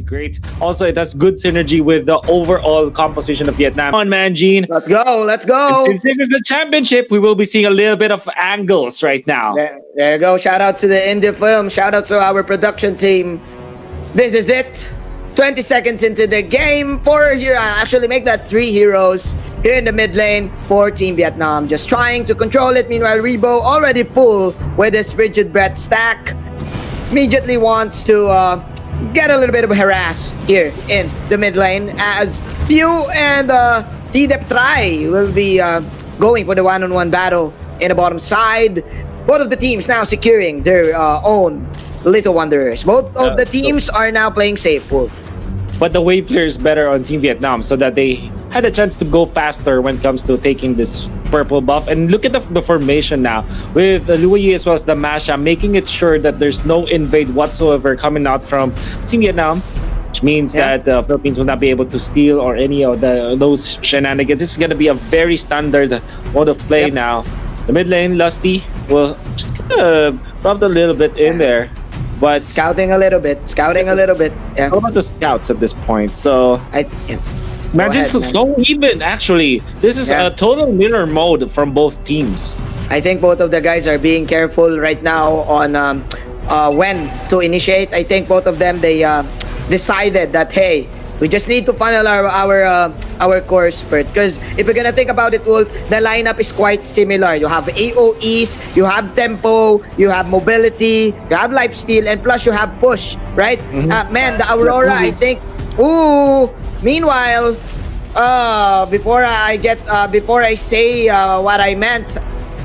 be great. Also, it has good synergy with the overall composition of Vietnam. Come on, man, Gene. Let's go. Let's And go. since this is the championship, we will be seeing a little bit of angles right now. There you go. Shout out to the indie film. Shout out to our production team. This is it. 20 seconds into the game. 4 here. Actually, make that 3 heroes here in the mid lane for Team Vietnam. Just trying to control it. Meanwhile, Rebo already full with his rigid breath stack. Immediately wants to get a little bit of a harass here in the mid lane as Few and T-Dep Try will be going for the one-on-one battle in the bottom side. Both of the teams now securing their own Little Wanderers. Both of the teams are now playing safe, Wolf. But the wave clear is better on Team Vietnam so that they had a chance to go faster when it comes to taking this purple buff. And look at the formation now with Luoyi as well as the Masha, making it sure that there's no invade whatsoever coming out from Team Vietnam, which means that the Philippines will not be able to steal or any of those shenanigans. This is going to be a very standard mode of play now. The mid lane, Lusty, will just kind of rub a little bit in there. But scouting a little bit. Yeah. How about the scouts at this point? So imagine it's so even, actually. This is a total mirror mode from both teams. I think both of the guys are being careful right now on when to initiate. I think both of them, they decided that, hey, we just need to funnel our core spurt. Because if we're gonna think about it, Wolf, the lineup is quite similar. You have AOEs, you have tempo, you have mobility, you have lifesteal, and plus you have push, right? Man, the Aurora, I think. Ooh. Meanwhile, before I say what I meant,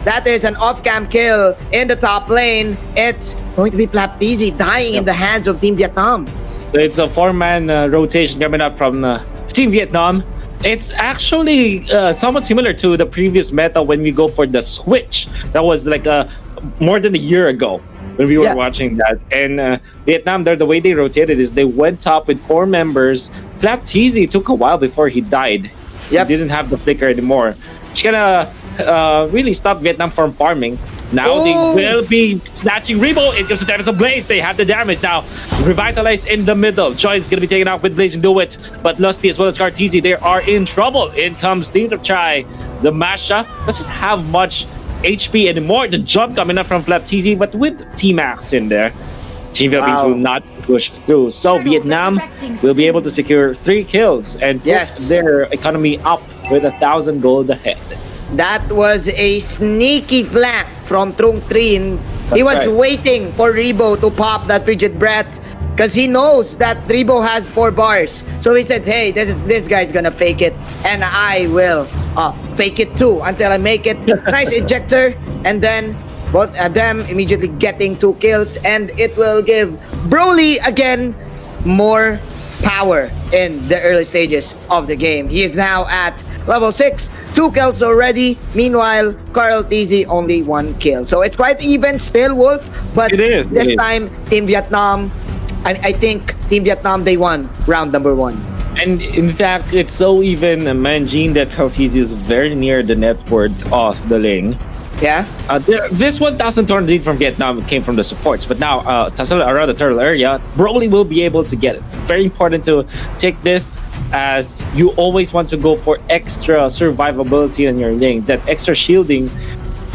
that is an off-cam kill in the top lane. It's going to be Plaptizi dying in the hands of Team Vietnam. It's a 4-man rotation coming up from Team Vietnam. It's actually somewhat similar to the previous meta when we go for the switch. That was like more than a year ago when we were watching that. And Vietnam, the way they rotated is they went top with 4 members. Plaptizi took a while before he died. So he didn't have the flicker anymore. Which kind of really stopped Vietnam from farming. Now they will be snatching Rebo. It gives the damage of Blaze. They have the damage now. Revitalize in the middle. Joy is going to be taken out with Blaze and do it. But Lusty as well as Carteezy, they are in trouble. In comes T-Dep Try. The Masha doesn't have much HP anymore. The jump coming up from Plaptizi, but with T-Max in there, Team Philippines will not push through. So Vietnam will be able to secure 3 kills and put their economy up with 1,000 gold ahead. That was a sneaky flank from Trung Trin. He was waiting for Rebo to pop that rigid breath because he knows that Rebo has 4 bars. So he said, hey, this guy's gonna fake it, and I will fake it too until I make it. Nice ejector, and then both of them immediately getting 2 kills, and it will give Broly again more power in the early stages of the game. He is now at level 6, 2 kills already. Meanwhile, Carteezy only 1 kill. So it's quite even still, Wolf. But this time, Team Vietnam, I think Team Vietnam, they won round number 1. And in fact, it's so even, Manjin, that Carteezy is very near the net worth of the lane. Yeah. This 1,000 torn lead from Vietnam came from the supports, but now around the turtle area, Broly will be able to get it. Very important to take this, as you always want to go for extra survivability in your lane, that extra shielding.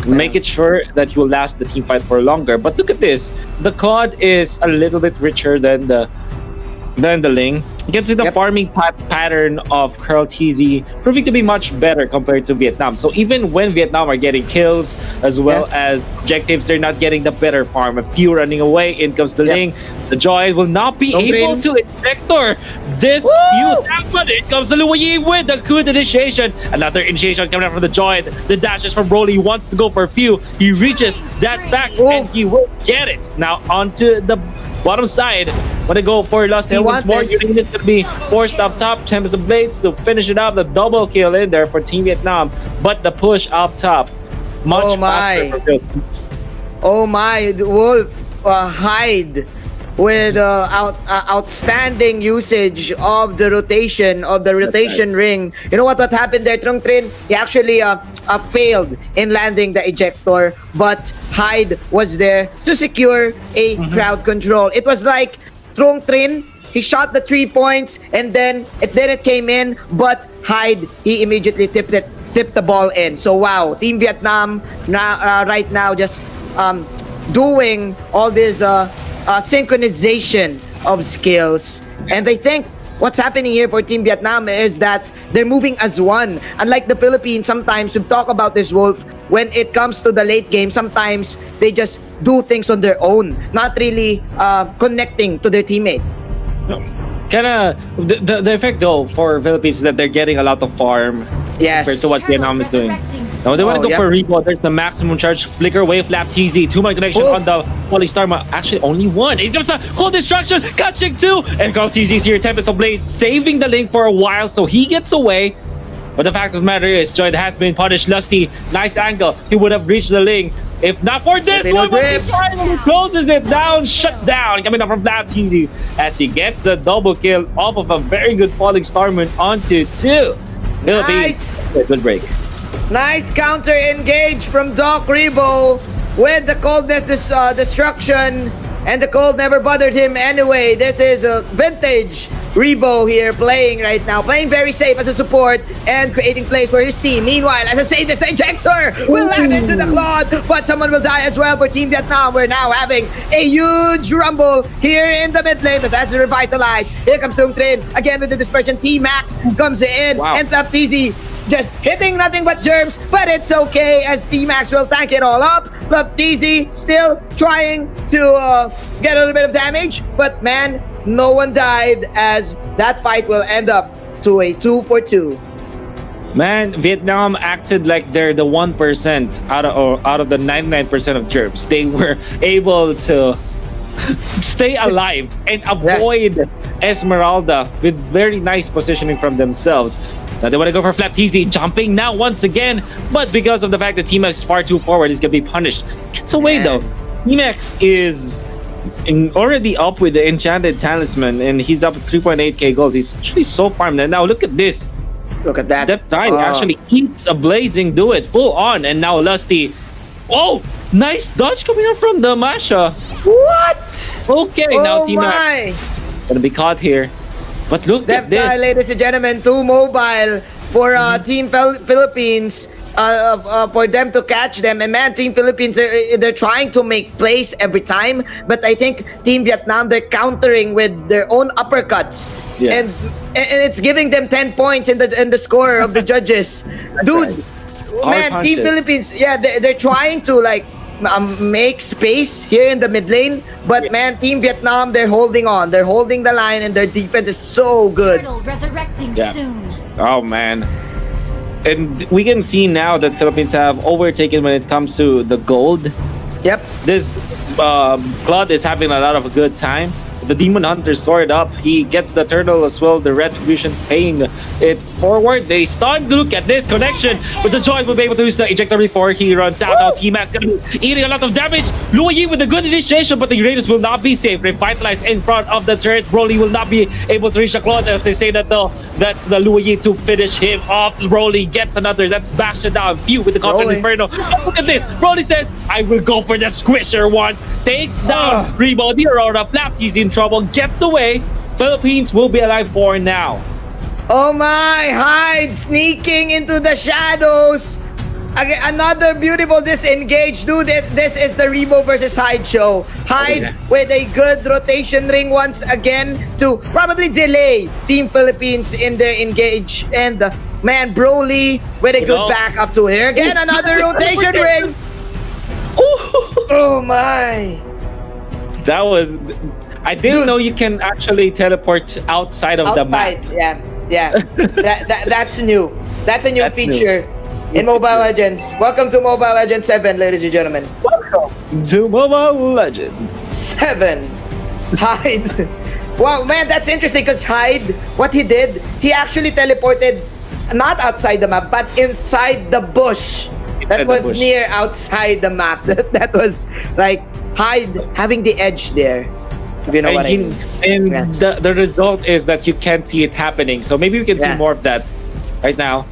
Make it sure that you will last the team fight for longer. But look at this, the Claude is a little bit richer than the lane. You can see the farming pattern of Carteezy proving to be much better compared to Vietnam. So even when Vietnam are getting kills as well as objectives, they're not getting the better farm. A few running away, in comes the lane. The Joy will not be able to ejector this few. But it comes the Luoyi with the good initiation. Another initiation coming out from the Joy. The dashes from Broly, wants to go for a few. He reaches that back and he will get it. Now onto the bottom side. Want to go for Lusty once more. It's going to be forced up top. Tempest of Blades to finish it up. The double kill in there for Team Vietnam. But the push up top, much faster for Philippines. Oh my, Wolf, hide with outstanding usage of the rotation ring. You know what happened there, Trung Trin? He actually failed in landing the ejector, but Hyde was there to secure a crowd control. It was like Trung Trin He shot the 3 points, and then it didn't came in. But Hyde, he immediately tipped the ball in. So wow, Team Vietnam right now just doing all this synchronization of skills, and I think what's happening here for Team Vietnam is that they're moving as one. Unlike the Philippines, sometimes we talk about this, Wolf, when it comes to the late game, sometimes they just do things on their own, not really connecting to their teammate. Kinda the effect though for Philippines is that they're getting a lot of farm compared to what Vietnam is doing. Now they want to go for rebound. There's the maximum charge. Flicker away, flap TZ. 2-man connection on the Holy Star. Actually, only one. It comes a whole destruction. Catching 2. And go TZ's here. Tempest of Blade saving the link for a while. So he gets away. But the fact of the matter is, Joyd has been punished. Lusty, nice angle. He would have reached the link. If not for this one, he closes it down. Shut down. Coming up from Flap TZ as he gets the double kill off of a very good falling Starman onto 2. Philippines. Good break. Nice counter engage from Doc Rebo with the coldness destruction, and the cold never bothered him anyway. This is a vintage Rebo here playing right now, playing very safe as a support and creating plays for his team. Meanwhile, as I say this, the ejector will land into the Claude, but someone will die as well for Team Vietnam. We're now having a huge rumble here in the mid lane, but that's revitalized. Here comes Tung Trin again with the dispersion. T-Max comes in, and Flaptizi just hitting nothing but germs, but it's okay as T-Max will tank it all up. Flaptizi still trying to get a little bit of damage, but man, no one died as that fight will end up to a 2-for-2. Man, Vietnam acted like they're the 1% out of the 99% of germs. They were able to stay alive and avoid Esmeralda with very nice positioning from themselves. Now they want to go for Flap TZ, jumping now once again, but because of the fact that T-Max is far too forward, he's going to be punished. Gets away though. T-Max is already up with the Enchanted Talisman, and he's up 3.8k gold. He's actually so farmed. And now look at this. Look at that. That time actually eats a blazing do it full on, and now Lusty. Oh, nice dodge coming up from the Masha. What? Okay, now T-Max gonna be caught here. But look at this. Ladies and gentlemen, too mobile for Team Philippines. For them to catch them, and man, Team Philippines, they're trying to make plays every time, but I think Team Vietnam, they're countering with their own uppercuts, and it's giving them 10 points in the score of the judges. Dude, man, Team Philippines, they're trying to like make space here in the mid lane, but man, Team Vietnam, they're holding on, they're holding the line, and their defense is so good. Resurrecting soon. Oh man. And we can see now that Philippines have overtaken when it comes to the gold. Yep. This Claude is having a lot of a good time. The Demon Hunter soared up. He gets the turtle as well. The Retribution paying it forward. They start to look at this connection, but the Joy will be able to use the ejector before he runs out. Now T-Max gonna be eating a lot of damage. Luo Yi with a good initiation, but the Uranus will not be safe. Revitalized in front of the turret. Broly will not be able to reach the Claude, as they say that though. That's the Luo Yi to finish him off. Broly gets another. That's bashed it down. Few with the Confident Inferno. Oh, look at this. Broly says, I will go for the squisher once. Takes down Rebo, the Aurora. Flap TZ in trouble. Gets away. Philippines will be alive for now. Oh my, Hyde sneaking into the shadows. Again, another beautiful disengage. Dude, this is the Rebo versus Hyde show. Hyde with a good rotation ring once again to probably delay Team Philippines in their engage. And man, Broly with a good backup to here. Again, another rotation ring. Oh my. That was... I didn't know you can actually teleport outside of the map. Yeah. That's new. That's a new feature in Mobile Legends. Welcome to Mobile Legends 7, ladies and gentlemen. Welcome to Mobile Legends 7. Hyde. Wow, man, that's interesting because Hyde, what he did, he actually teleported not outside the map, but inside the bush. That was near outside the map. That was like Hyde having the edge there. If you know what I mean. And the result is that you can't see it happening. So maybe we can see more of that right now.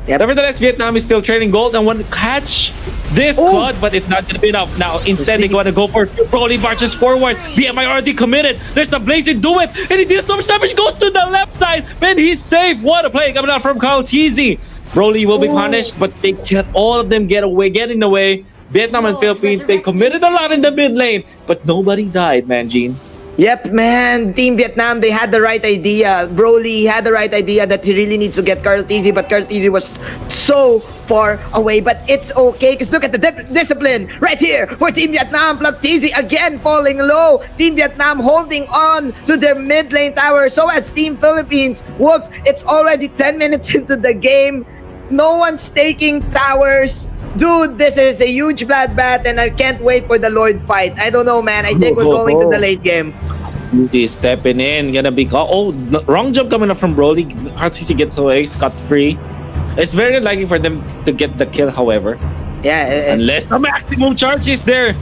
Yep. Nevertheless, Vietnam is still trailing gold and want to catch this Claude, but it's not going to be enough. Now, instead, they want to go for Broly marches forward. BMI already committed. There's the blazing do it, and he deals so much damage. Goes to the left side, and he's safe. What a play coming out from Carl TZ. Broly will be punished, but they can all of them get in the way. Vietnam and Philippines, they committed a lot in the mid lane, but nobody died, man, Gene. Yep, man. Team Vietnam, they had the right idea. Broly had the right idea that he really needs to get Carl TZ, but Carl TZ was so far away. But it's okay, because look at the discipline right here for Team Vietnam. Plug TZ again falling low. Team Vietnam holding on to their mid lane tower. So as Team Philippines, Wolf, it's already 10 minutes into the game. No one's taking towers. Dude, this is a huge bloodbath, and I can't wait for the Lord fight. I don't know, man. I think we're going to the late game. He's stepping in, gonna be caught. Oh, wrong jump coming up from Broly. RCC gets away, scot free. It's very unlikely for them to get the kill, however. Yeah, unless the maximum charge is there.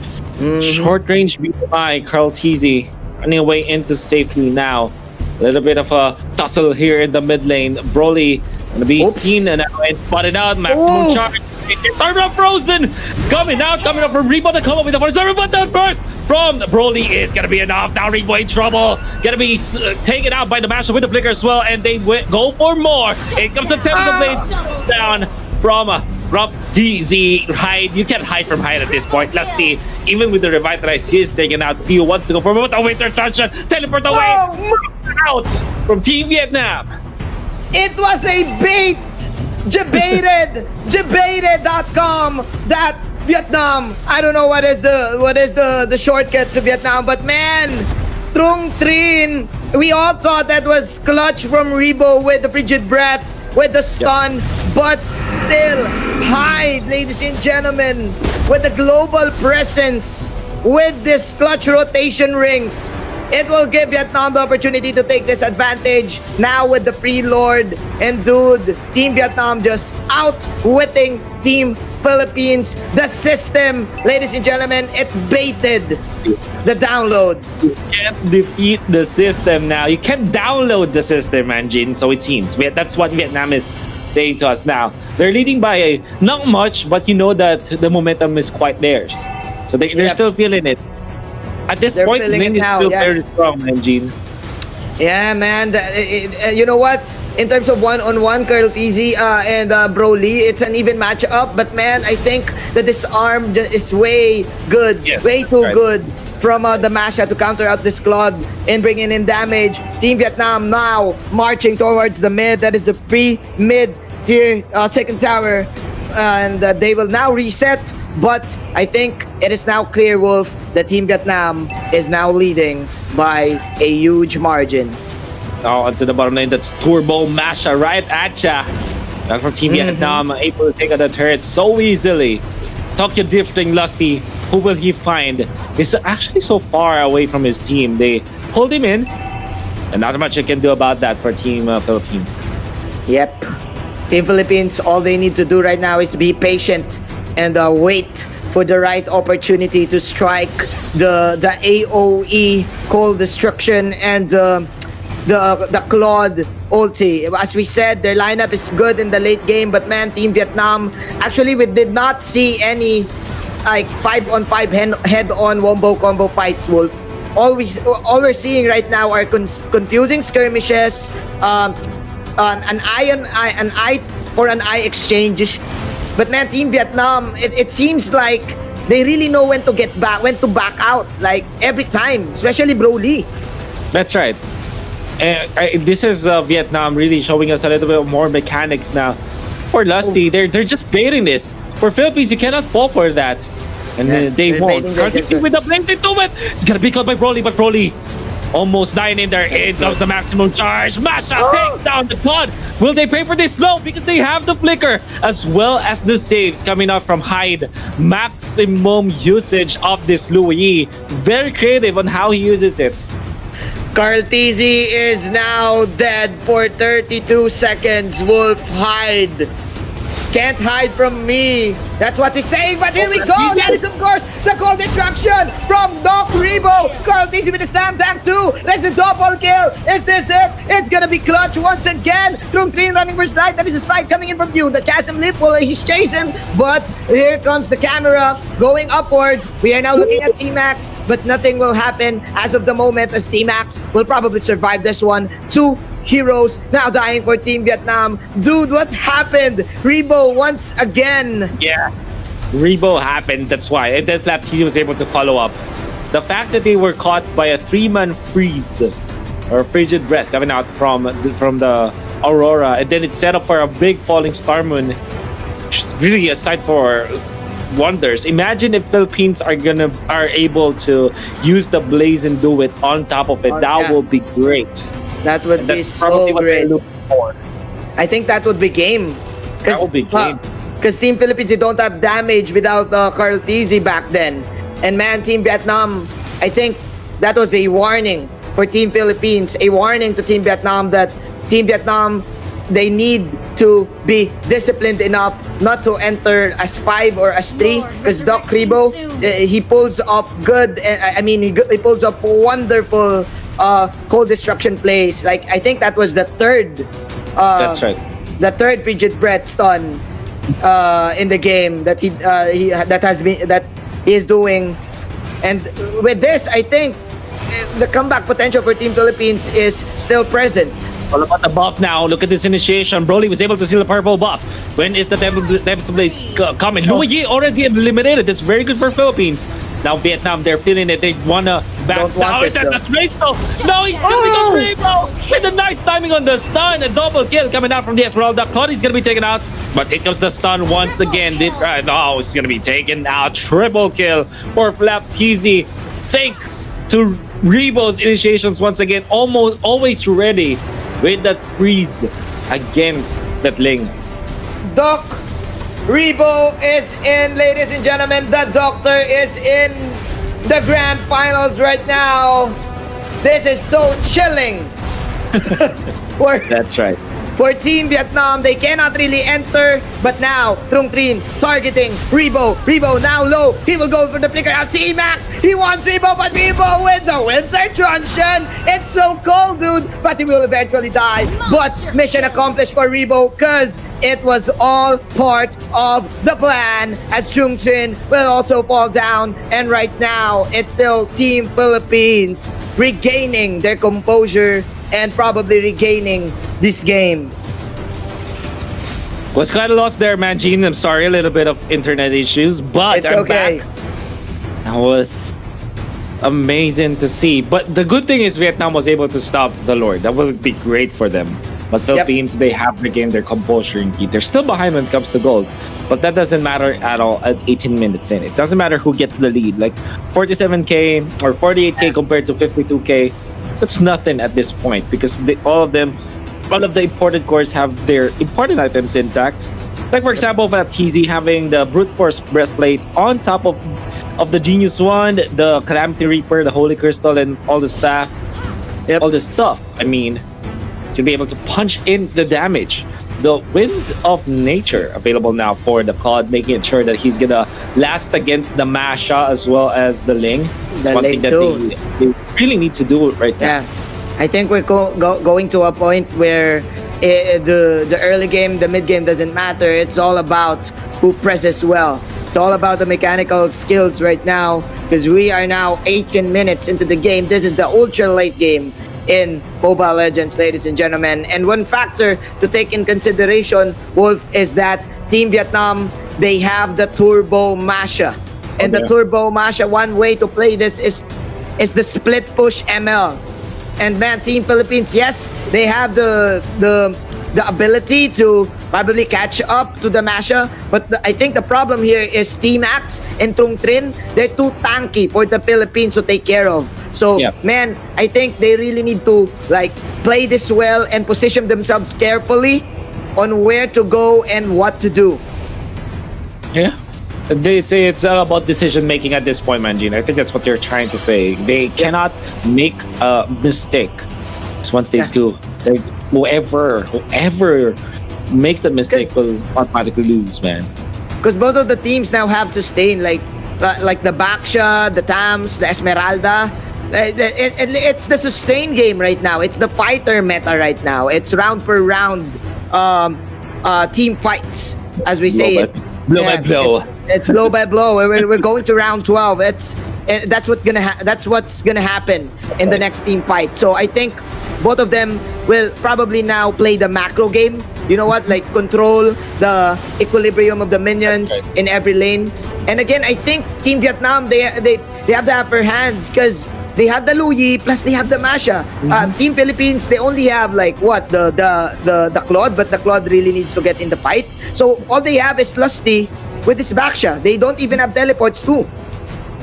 Short range by Carl TZ running away into safety now. A little bit of a tussle here in the mid lane. Broly gonna be seen and spotted out. Maximum charge. Turn up Frozen coming out from Rebo to come up with the first server, but the burst from Broly is gonna be enough. Now Rebo in trouble, gonna be taken out by the masher with the flicker as well, and they go for more. It comes the Templar Blades down from TZ. Hide, you can't hide from Hide at this point. Lusty, even with the revitalized, he is taken out. Pio wants to go for a winter touch, teleport away, out from Team Vietnam. It was a bait. Debated.com that Vietnam. I don't know what is the shortcut to Vietnam, but man, Trung Trin, we all thought that was clutch from Rebo with the frigid breath, with the stun, but still Hyde, ladies and gentlemen, with the global presence, with this clutch rotation rings. It will give Vietnam the opportunity to take this advantage now with the free lord. And dude, Team Vietnam just outwitting Team Philippines. The system, ladies and gentlemen, it baited the download. You can't defeat the system now. You can't download the system, Anjin. So it seems that's what Vietnam is saying to us now. They're leading by not much, but you know that the momentum is quite theirs. So they're still feeling it. At this point, Ling is still very strong, Gene. Yeah, man. You know what? In terms of one-on-one, Carl TZ and Broly, it's an even matchup. But man, I think the disarm is way good, way too good from the Masha to counter out this Claude and bringing in damage. Team Vietnam now marching towards the mid. That is the pre-mid tier second tower, and they will now reset. But I think it is now clear, Wolf, that Team Vietnam is now leading by a huge margin. Oh, onto the bottom lane, that's Turbo Masha right at ya. That's from Team Vietnam, able to take out the turret so easily. Tokyo drifting Lusty, who will he find? He's actually so far away from his team. They pulled him in, and not much I can do about that for Team Philippines. Yep. Team Philippines, all they need to do right now is be patient and wait for the right opportunity to strike the AOE Cold Destruction and the Claude ulti. As we said, their lineup is good in the late game, but man, Team Vietnam, actually we did not see any like 5-on-5 head-on wombo combo fights, Wolf. All we're seeing right now are confusing skirmishes, an eye for an eye exchange. But man, Team Vietnam, it seems like they really know when to back out, like every time, especially Broly. That's right. This is Vietnam really showing us a little bit more mechanics now. For Lusty, they're just baiting this. For Philippines, you cannot fall for that. And they won't. With the blink, they do it. It's gonna be caught by Broly, but Broly almost dying in there. In comes the maximum charge. Masha takes down the Claude. Will they pay for this? No, because they have the flicker as well as the saves coming out from Hyde. Maximum usage of this Louis. Very creative on how he uses it. Carl TZ is now dead for 32 seconds. Wolf, hide. Can't hide from me. That's what he's saying, but here we go. That is, of course, the Cold Destruction from Doc Rebo. Carl TZ TZ with the slam dunk too. There's a double kill. Is this it? It's gonna be clutch once again. From 3 running for slide. That is a side coming in from Dune. The Chasm Leap, well, he's chasing, but here comes the camera going upwards. We are now looking at T-Max, but nothing will happen as of the moment, as T-Max will probably survive this one. 2 heroes now dying for Team Vietnam. Dude, what happened? Rebo once again. Yeah. Rebo happened, that's why. And then TZ was able to follow up. The fact that they were caught by a 3-man freeze or frigid breath coming out from the Aurora, and then it's set up for a big falling star moon. Just really a sight for wonders. Imagine if Philippines are able to use the blaze and do it on top of it. That would be great. That would be so great. I think that would be game. That would be game. Because Team Philippines, they don't have damage without Carl TZ back then. And man, Team Vietnam, I think that was a warning for Team Philippines. A warning to Team Vietnam that Team Vietnam, they need to be disciplined enough not to enter as 5 or as 3. Because Doc Rebo, he pulls up good, he pulls up wonderful cold destruction plays. Like, I think that was the third. That's right. The third frigid breath stun in the game that he is doing. And with this, I think the comeback potential for Team Philippines is still present. All about the buff now. Look at this initiation. Broly was able to steal the purple buff. When is the Tempest Blades coming? Louis Yi already eliminated. That's very good for Philippines. Now Vietnam, they're feeling it. They wanna back down. Is that the straight though? No, he's coming on Rebo with a nice timing on the stun. A double kill coming out from the Esmeralda. Claudi's gonna be taken out, but it comes the stun once again. No, it's gonna be taken out. Triple kill for Flap TZ. Thanks to Rebo's initiations once again. Always ready with that freeze against that Ling. Doc Rebo is in, ladies and gentlemen. The Doctor is in the grand finals right now. This is so chilling. That's right. For Team Vietnam, they cannot really enter, but now Trung Trin targeting Rebo. Rebo now low. He will go for the flicker out. T-Max, he wants Rebo, but Rebo wins a Windsor Truncheon. It's so cold, dude, but he will eventually die. But mission accomplished for Rebo, because it was all part of the plan, as Trung Trin will also fall down. And right now, it's still Team Philippines regaining their composure and probably regaining this game. Was kind of lost there, man, Gene. I'm sorry, a little bit of internet issues, but It's I'm okay. back. That was amazing to see. But the good thing is Vietnam was able to stop the Lord. That would be great for them. But Philippines, they have regained their composure indeed. They're still behind when it comes to gold. But that doesn't matter at all at 18 minutes in. It doesn't matter who gets the lead. Like 47K or 48K compared to 52K. That's nothing at this point, because all of the important cores have their important items intact. Like for example, for TZ having the Brute Force breastplate on top of the Genius Wand, the Calamity Reaper, the Holy Crystal, and all the stuff. All the stuff. I mean, to be able to punch in the damage. The Wind of Nature available now for the COD, making sure that he's gonna last against the Masha as well as the Ling. It's one thing that they really need to do right now. Yeah, I think we're going to a point where the early game, the mid game doesn't matter. It's all about who presses well. It's all about the mechanical skills right now, because we are now 18 minutes into the game. This is the ultra late game in Mobile Legends, ladies and gentlemen. And one factor to take in consideration, Wolf, is that Team Vietnam, they have the Turbo Masha. And the Turbo Masha, one way to play this is the split push ML. And man, Team Philippines, yes, they have the ability to probably catch up to the Masha, but I think the problem here is T-Max and Trung Trin. They're too tanky for the Philippines to take care of. So, man, I think they really need to play this well and position themselves carefully on where to go and what to do. Yeah. They say it's all about decision making at this point, Manjin. I think that's what they're trying to say. They cannot make a mistake. Because once they do, whoever makes that mistake will automatically lose, man. Because both of the teams now have sustain, like the Baksha, the Tams, the Esmeralda. It's the sustain game right now. It's the fighter meta right now. It's round per round team fights, as we say it. Blow by blow. It's blow by blow. We're going to round 12. That's what's gonna happen in the next team fight. So I think both of them will probably now play the macro game. You know what? Like control the equilibrium of the minions in every lane. And again, I think Team Vietnam they have the upper hand because they have the Luyi plus they have the Masha. Team Philippines they only have like what the Claude, but the Claude really needs to get in the fight. So all they have is Lusty with his Baksha. They don't even have teleports too.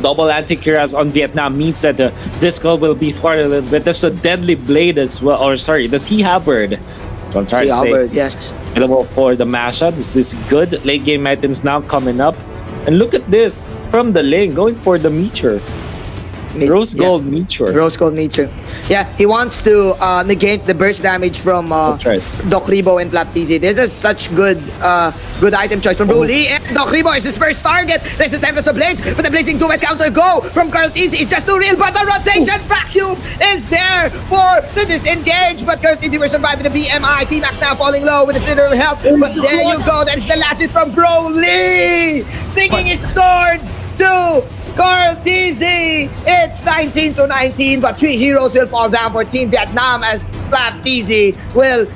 Double anti-cuirass on Vietnam means that the disco will be far a little bit. There's a deadly blade as well, or sorry, the Sea Halberd. So I'm trying to say, yes. Available for the Masha. This is good. Late game items now coming up. And look at this from the lane, going for the Meteor. Rose Gold Meteor. Rose Gold Meteor. Yeah, he wants to negate the burst damage from Doc Rebo and Flaptizi. This is such good item choice from Broly. And Doc Rebo is his first target. There's the Tempest of Blades, but the Blazing Duet counter go from Carl Tizzy. It's just too real, but the rotation vacuum is there for the disengage. But Carl Tizzy will survive with the BMI. T-Max now falling low with the Twitter health. But there you go. That is the last hit from Broly. Sticking his sword to Carl TZ. It's 19-19, but 3 heroes will fall down for Team Vietnam as Flap TZ will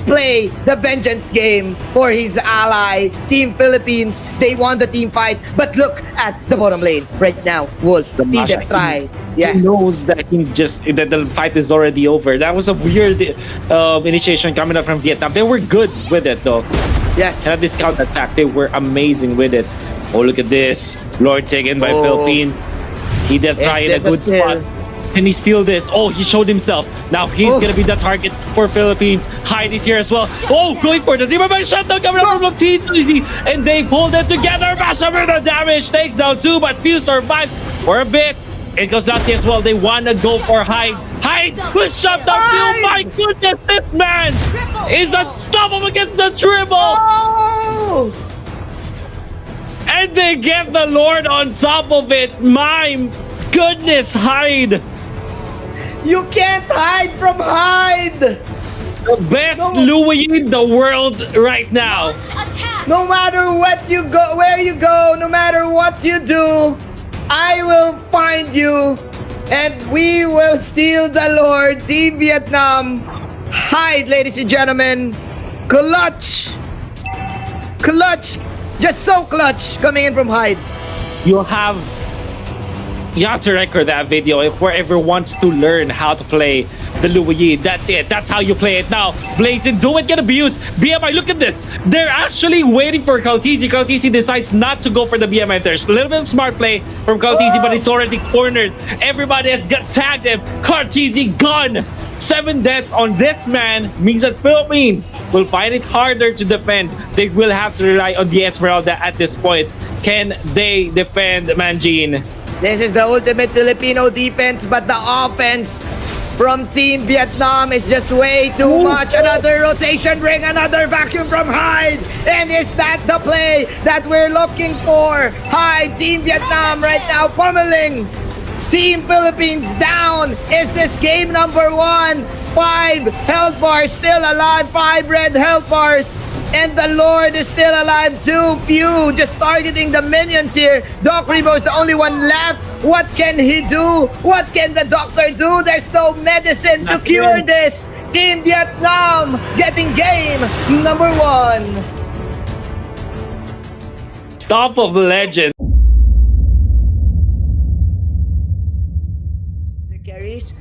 play the vengeance game for his ally. Team Philippines, they won the team fight, but look at the bottom lane right now. Wolf, T-Dep try. He knows that that the fight is already over. That was a weird initiation coming up from Vietnam. They were good with it though. Yes. And at this counter attack, they were amazing with it. Oh, look at this. Lord taken by Philippines. He did try in a good spot. Can he steal this? Oh, he showed himself. Now he's going to be the target for Philippines. Hyde is here as well. Oh, going for the Demon shutdown coming up from TTZ. And they pulled it together. Masha with the damage. Takes down 2, but few survives for a bit. It goes Lasty as well. They want to go for Hyde. Hyde will shut down Phil. My goodness, this man is unstoppable against the triple. Oh! And they get the Lord on top of it. My goodness, Hyde. You can't hide from Hyde. The best Louis in the world right now. No matter what you go, where you go, no matter what you do, I will find you and we will steal the Lord. Team Vietnam. Hyde, ladies and gentlemen. Clutch. Clutch. Just so clutch coming in from Hyde. You have to record that video if whoever wants to learn how to play the Louis. That's it. That's how you play it. Now, Blazing, do it, get abused. BMI, look at this. They're actually waiting for Kaltizi. Kaltizi decides not to go for the BMI. There's a little bit of smart play from Kaltizi, but it's already cornered. Everybody has got tagged him. Kaltizi gone. 7 deaths on this man means that Philippines will find it harder to defend. They will have to rely on the Esmeralda at this point. Can they defend, Manjin? This is the ultimate Filipino defense, but the offense from Team Vietnam is just way too much. Another rotation ring, another vacuum from Hyde. And is that the play that we're looking for? Hyde, Team Vietnam right now pummeling Team Philippines down. Is this game number 1? 5 health bars still alive, 5 red health bars. And the Lord is still alive too. Few just targeting the minions here. Doc Rebo is the only one left. What can he do? What can the doctor do? There's no medicine to cure this. Team Vietnam getting game number 1. Top of legend.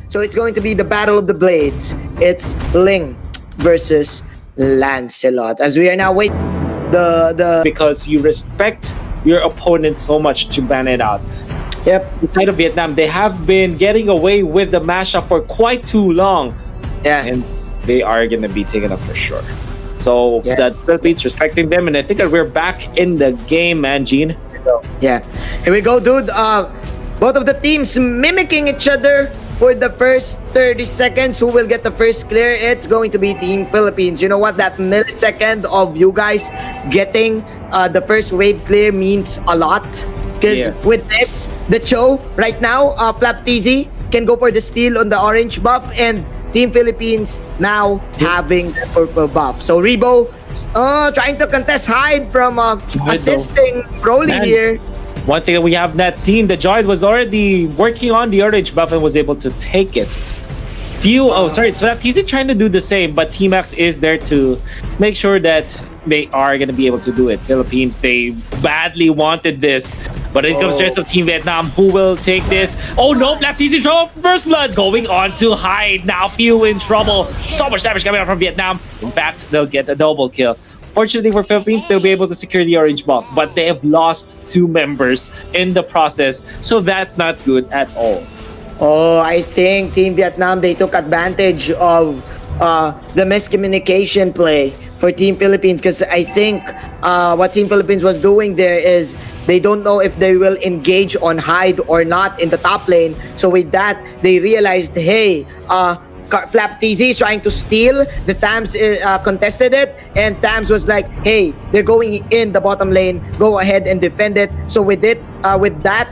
So it's going to be the Battle of the Blades. It's Ling versus Lancelot. As we are now waiting because you respect your opponent so much to ban it out. Yep. Inside of Vietnam, they have been getting away with the mashup for quite too long. Yeah. And they are going to be taken up for sure. So that's Philippines respecting them, and I think that we're back in the game, man, Gene. Yeah. Here we go, dude. Both of the teams mimicking each other for the first 30 seconds. Who will get the first clear? It's going to be Team Philippines. You know what? That millisecond of you guys getting the first wave clear means a lot. Because with this, the Cho right now, Flap TZ, can go for the steal on the orange buff, and Team Philippines now having the purple buff. So Rebo trying to contest Hyde from assisting Broly Man. here. One thing that we have not seen, the Droid was already working on the orange buff and was able to take it. So he's trying to do the same, but Team X is there to make sure that they are going to be able to do it. Philippines, they badly wanted this, but it comes just of Team Vietnam who will take this. Oh no, Baptiste throw first blood going on to Hyde. Now Few in trouble. So much damage coming out from Vietnam. In fact, they'll get a double kill. Fortunately for Philippines, they'll be able to secure the orange buff, but they have lost 2 members in the process, so that's not good at all. Oh, I think Team Vietnam, they took advantage of the miscommunication play for Team Philippines, because I think what Team Philippines was doing there is they don't know if they will engage on Hyde or not in the top lane. So with that, they realized, hey, Flap TZ is trying to steal. The Tams contested it, and Tams was like, hey, they're going in the bottom lane, go ahead and defend it. So with that,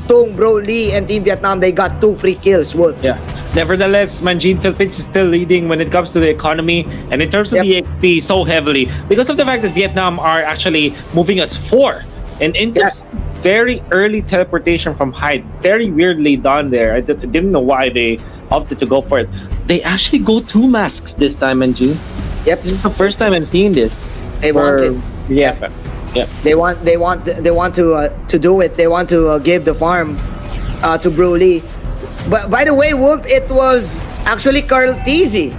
Tung, Broly, and Team Vietnam, they got 2 free kills. Wolf. Yeah. Nevertheless, Manjin Philippines is still leading when it comes to the economy and in terms of the XP so heavily because of the fact that Vietnam are actually moving us 4. And in terms very early teleportation from Hyde, very weirdly done there. I didn't know why they opted to go for it. They actually go 2 masks this time, Manjin. Yep. This is the first time I'm seeing this. They want it. Yeah. Yeah. They want to do it. They want to give the farm to Broly. But by the way, Wolf, it was actually Carl TZ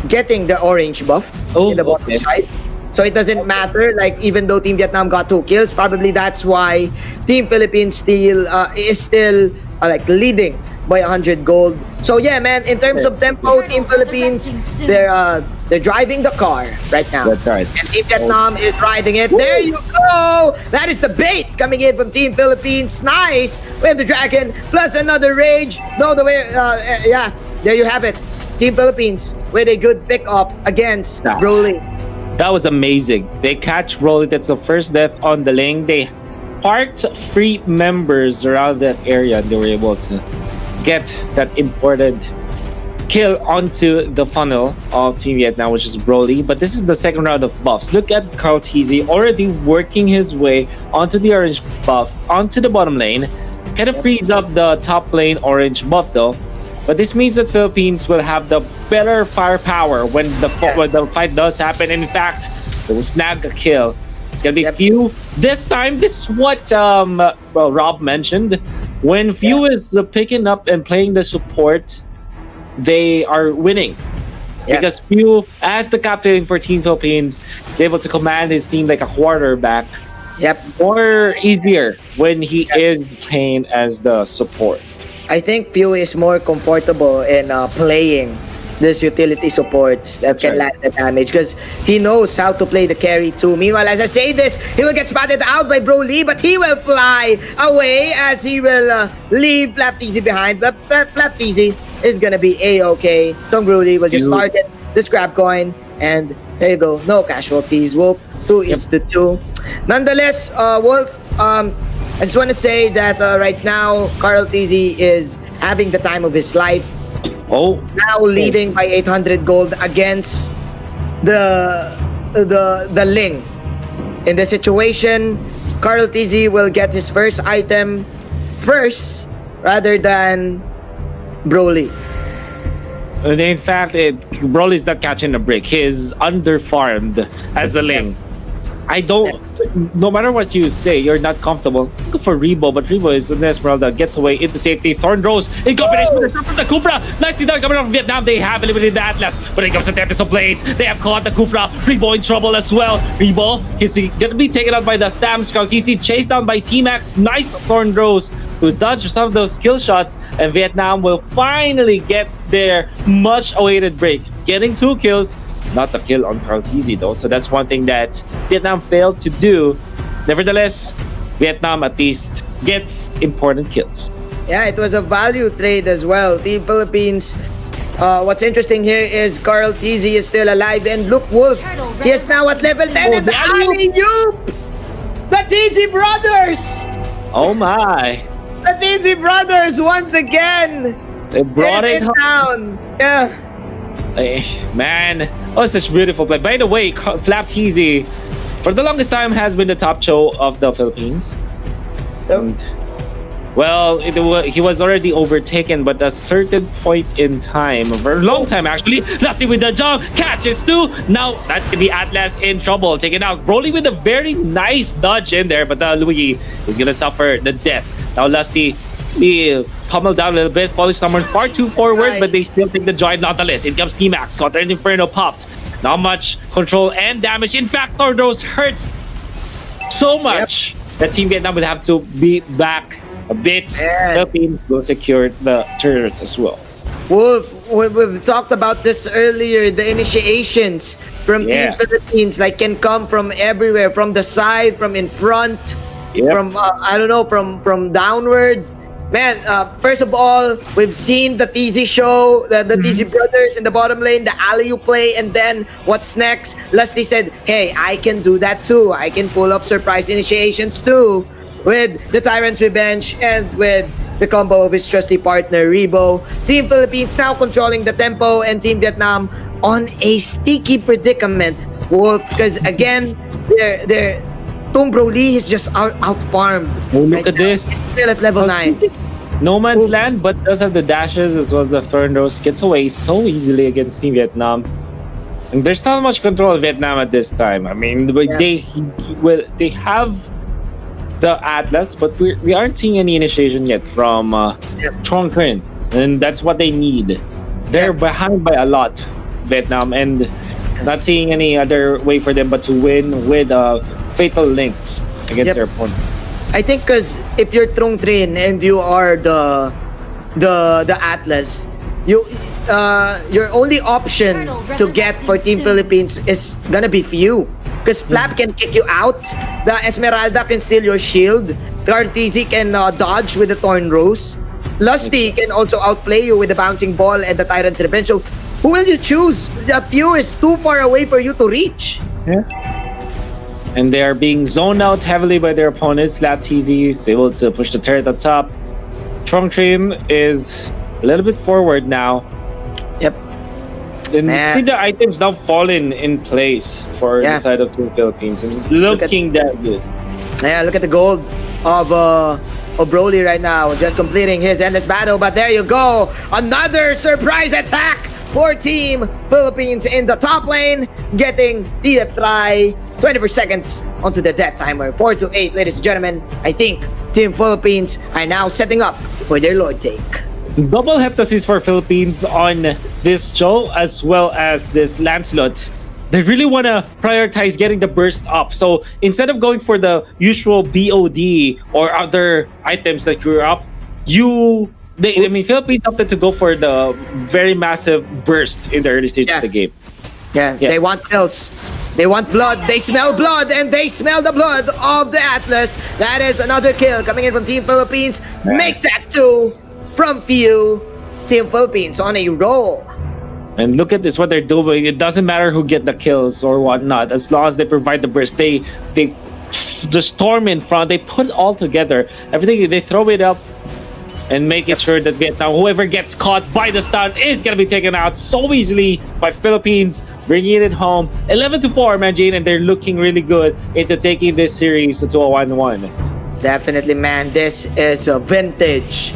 getting the orange buff in the bottom side. So it doesn't matter. Like, even though Team Vietnam got 2 kills, probably that's why Team Philippines is still like leading by 100 gold. So yeah, man, in terms of tempo, Team Philippines, they're driving the car right now. That's right. And Team Vietnam is riding it. There you go! That is the bait coming in from Team Philippines. Nice! We have the Dragon plus another Rage. No, the way, yeah, there you have it. Team Philippines with a good pick up against Broly. That was amazing. They catch Broly. That's the first death on the lane. They parked 3 members around that area and they were able to get that important kill onto the funnel of Team Vietnam, which is Broly. But this is the second round of buffs. Look at Carl TZ already working his way onto the orange buff, onto the bottom lane. Kind of frees up the top lane orange buff though. But this means that Philippines will have the better firepower when the fight does happen. And in fact, they will snag a kill. It's gonna be Few. This time, this is what Rob mentioned. When Few is picking up and playing the support, they are winning. Because Few, as the captain for Team Philippines, is able to command his team like a quarterback. More easier when he is playing as the support. I think Few is more comfortable in playing this utility supports that can land the damage because he knows how to play the carry too. Meanwhile, as I say this, he will get spotted out by Broly, but he will fly away as he will leave Flap TZ behind. But Flap TZ is gonna be a-okay. So Broly will just target the scrap coin, and there you go. No casualties. Wolf 2-2. Nonetheless, Wolf, I just want to say that right now, Carl TZ is having the time of his life. Now leading by 800 gold against the Ling. In the situation, Carl TZ will get his first item first rather than Broly. In fact, Broly's not catching a break. He's underfarmed as a Ling. I don't. No matter what you say, you're not comfortable. Go for Rebo, but Rebo is an Esmeralda, gets away into safety. Thorn Rose in combination with the Kufra. Nicely done coming from Vietnam. They have eliminated the Atlas. When it comes to Tempest of Blades, they have caught the Kufra. Rebo in trouble as well. Rebo is gonna be taken out by the Thams. TC chased down by T-Max. Nice Thorn Rose to dodge some of those skill shots, and Vietnam will finally get their much-awaited break, getting 2 kills. Not the kill on Carl TZ though, so that's one thing that Vietnam failed to do. Nevertheless, Vietnam at least gets important kills. Yeah, it was a value trade as well. Team Philippines, what's interesting here is Carl TZ is still alive, and look, Wolf, he is now at level 10 and the alley-oop! The TZ brothers! Oh my! The Dizzy Brothers once again. They brought it home. down. Yeah. Man, oh, such beautiful play. By the way, Flap Teasy, for the longest time, has been the top show of the Philippines. And, well, he was already overtaken, but at a certain point in time, for a long time actually, Lusty with the jump, catches two. Now that's the Atlas in trouble, taken out. Broly with a very nice dodge in there, but Luigi is gonna suffer the death. Now Lusty, he pummeled down a little bit, falling someone far too forward, but they still take the joy nonetheless. In comes T-Max, Counter and Inferno popped. Not much control and damage. In fact, Tordos hurts so much that Team Vietnam would have to be back a bit. Philippines will secure the turret as well. We've talked about this earlier. The initiations from Team Philippines can come from everywhere, from the side, from in front, from I don't know, from downward. Man, first of all, we've seen the TZ show, the TZ brothers in the bottom lane, the alley-oop play, and then what's next? Lusty said, hey, I can do that too. I can pull up surprise initiations too with the Tyrant's Revenge and with the combo of his trusty partner, Rebo. Team Philippines now controlling the tempo and Team Vietnam on a sticky predicament, Wolf, because again, they're Tung Broly is just out-farmed. Oh, look at this. He's still at level 9. No man's land, but does have the dashes as well as the Fernros. Gets away so easily against Team Vietnam. And there's not much control of Vietnam at this time. I mean, they have the Atlas, but we aren't seeing any initiation yet from Trong Krin. And that's what they need. They're behind by a lot, Vietnam, and not seeing any other way for them but to win with fatal links against their opponent. I think because if you're Trong Trin and you are the Atlas, your only option to get for Team Philippines is gonna be few. Because Flap can kick you out, the Esmeralda can steal your shield, the RTZ can dodge with the Thorn Rose, Lusty can also outplay you with the Bouncing Ball and the Tyrant's Revenge. So who will you choose? The few is too far away for you to reach. Yeah. And they are being zoned out heavily by their opponents. Flap TZ is able to push the turret up top. Trong Trim is a little bit forward now. Yep. And see the items now falling in place for the side of Team Philippines. It's looking that good. Yeah, look at the gold of Broly right now, just completing his endless battle. But there you go, another surprise attack for Team Philippines in the top lane, getting the try. 24 seconds onto the death timer. 4-8, ladies and gentlemen. I think Team Philippines are now setting up for their Lord take. Double heptasis for Philippines on this show as well as this Lancelot. They really want to prioritize getting the burst up. So instead of going for the usual BOD or other items that you're up, Philippines opted to go for the very massive burst in the early stage of the game. Yeah, they want kills. They want blood. They smell blood, and they smell the blood of the Atlas. That is another kill coming in from Team Philippines. Make that 2 from few. Team Philippines on a roll. And look at this, what they're doing. It doesn't matter who get the kills or whatnot. As long as they provide the burst, they the storm in front. They put it all together. Everything, they throw it up and make it sure that Vietnam, whoever gets caught by the stun, is going to be taken out so easily by Philippines, bringing it home. 11-4, Manjane, and they're looking really good into taking this series to a 1-1. Definitely, man. This is a vintage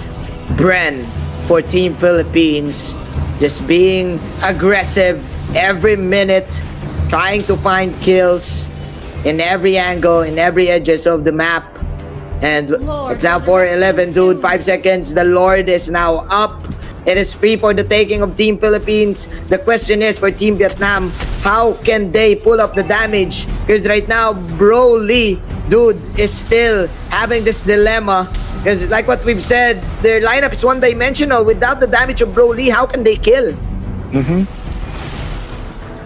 BREN for Team Philippines. Just being aggressive every minute, trying to find kills in every angle, in every edges of the map. And it's now 4-11, dude. 5 seconds. The Lord is now up. It is free for the taking of Team Philippines. The question is for Team Vietnam, how can they pull up the damage? Because right now, Broly, dude, is still having this dilemma. Because like what we've said, their lineup is one-dimensional. Without the damage of Broly, how can they kill? I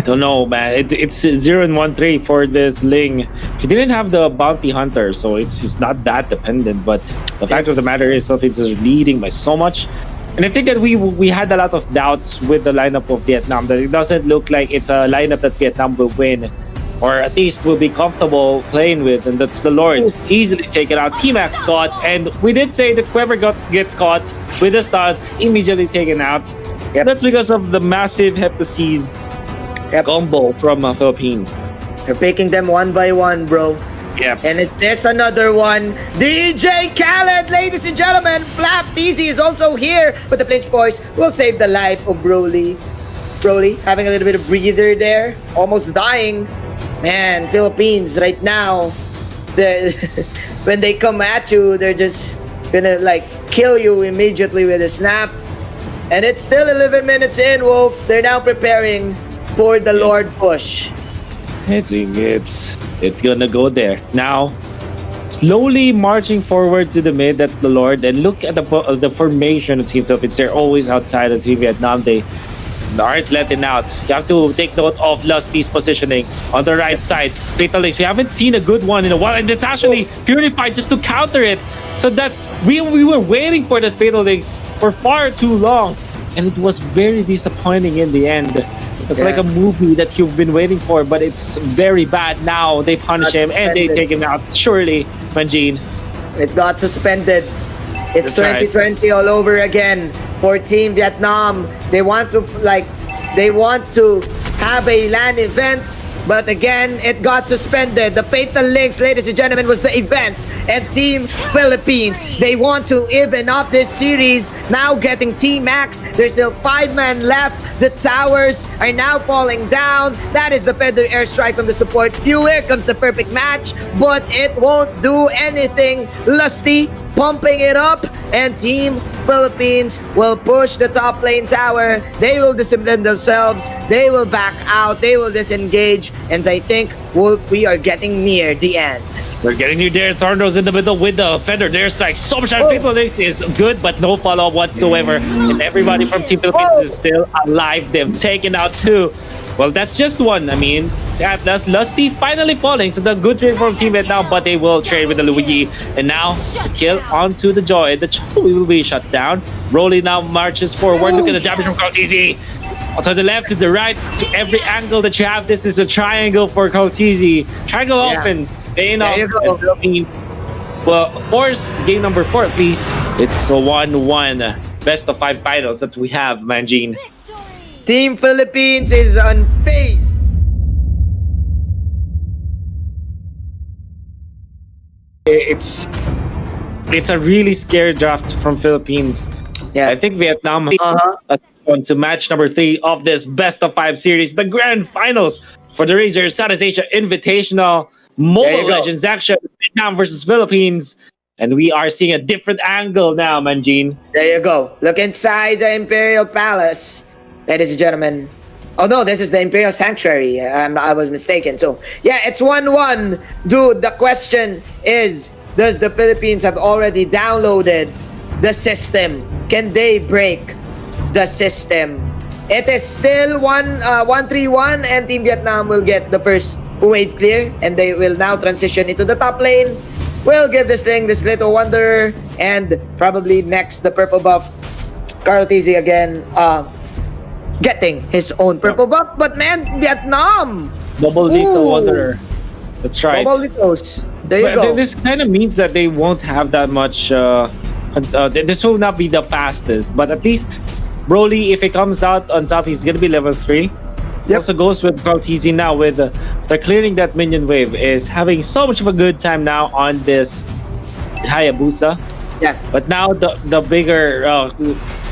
don't know, man. It's 0-1-3 for this Ling. He didn't have the bounty hunter, so it's not that dependent. But the fact of the matter is, Philippines is leading by so much. And I think that we had a lot of doubts with the lineup of Vietnam, that it doesn't look like it's a lineup that Vietnam will win or at least will be comfortable playing with, and that's the Lord. Easily taken out. T-Max caught, and we did say that whoever gets caught with a stun, immediately taken out. Yep. That's because of the massive Heptaseas combo from Philippines. They're picking them one by one, bro. Yeah. And is this another one? DJ Khaled, ladies and gentlemen. Flap Easy is also here. But the flinch boys will save the life of Broly. Broly having a little bit of breather there. Almost dying. Man, Philippines right now, when they come at you, they're just gonna like kill you immediately with a snap. And it's still 11 minutes in, Wolf. They're now preparing for the Lord push. It's gonna go there now. Slowly marching forward to the mid. That's the Lord. And look at the formation of Team Philippines. They're always outside of Team Vietnam. They aren't letting out. You have to take note of Lusty's positioning on the right side. Fatal Links. We haven't seen a good one in a while, and it's actually Purified just to counter it. So that's we were waiting for the Fatal Links for far too long, and it was very disappointing in the end. It's like a movie that you've been waiting for, but it's very bad now. They punish him and they take him out. Surely, Manjin. It got suspended. It's That's 2020 all over again for Team Vietnam. They want to have a LAN event, but again, it got suspended. The Fatal Links, ladies and gentlemen, was the event. And Team Philippines, they want to even up this series. Now getting T-Max. There's still 5 men left. The towers are now falling down. That is the feather airstrike from the support. Here comes the perfect match, but it won't do anything. Lusty pumping it up, and Team Philippines will push the top lane tower. They will discipline themselves. They will back out. They will disengage, and I think we are getting near the end. We're getting near there. Thornrose in the middle with the Feather Airstrike. So much people is good, but no follow-up whatsoever. And everybody from Team Philippines is still alive. They've taken out 2. Well, that's just 1. I mean, that's Lusty finally falling. So the good trade from Team Vietnam, but they will trade with the Luigi. And now, the kill onto the Joy. The Joy will be shut down. Broly now marches forward. Look at the damage from Kautizi. To the left, to the right, to every angle that you have. This is a triangle for Kautizi. Triangle offense. Paying off the Philippines. Well, force game number 4 at least. It's a 1-1 best of 5 finals that we have, Manjin. Team Philippines is unfazed. It's a really scary draft from Philippines. Yeah. I think Vietnam on to match number 3 of this best of 5 series, the grand finals for the Razer Southeast Asia Invitational Mobile Legends action. Vietnam versus Philippines, and we are seeing a different angle now, Manjin. There you go. Look inside the Imperial Palace, ladies and gentlemen. Oh no, this is the Imperial Sanctuary. I was mistaken. So yeah, it's 1-1. Dude, the question is, does the Philippines have already downloaded the system? Can they break the system? It is still 1-3-1, and Team Vietnam will get the first wave clear, and they will now transition into the top lane. We'll give this little Wanderer, and probably next the purple buff. Carl Tizzy again, getting his own purple buff. But man, Vietnam! Double lethal Wanderer. That's right. Double lethals. There you go. This kind of means that they won't have that much. This will not be the fastest, but at least Broly, if he comes out on top, he's gonna be level 3. It also goes with Kautizi now with they're clearing that minion wave, is having so much of a good time now on this Hayabusa. Yeah. But now the bigger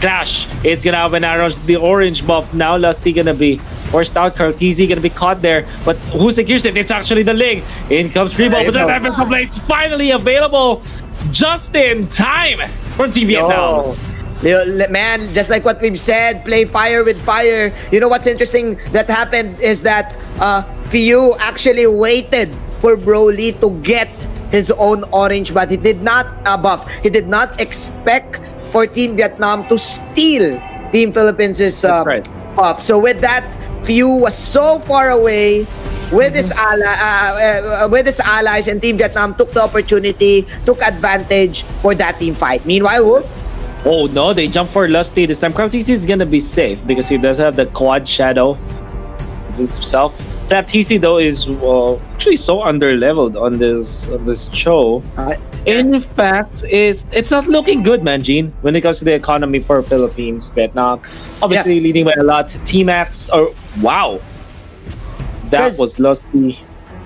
clash, it's gonna have an arrow, the orange buff. Now Lusty gonna be forced out. Kautizi gonna be caught there. But who secures it? It's actually the Ling. In comes Freeball, but the Reference is finally available just in time from Team Vietnam. Man, just like what we've said, play fire with fire. You know what's interesting that happened is that Fiu actually waited for Broly to get his own orange, but he did not buff. He did not expect for Team Vietnam to steal Team Philippines' buff. So with that, Fiu was so far away with his allies, and Team Vietnam took the opportunity, took advantage for that team fight. Meanwhile, Wolf, oh no, they jump for Lusty this time. Kautizi is gonna be safe because he does have the quad shadow himself. That TC though is actually so underleveled on this show. In fact, it's not looking good, man, Gene, when it comes to the economy for Philippines. Vietnam, obviously leading by a lot. T-Max, or wow, that was Lusty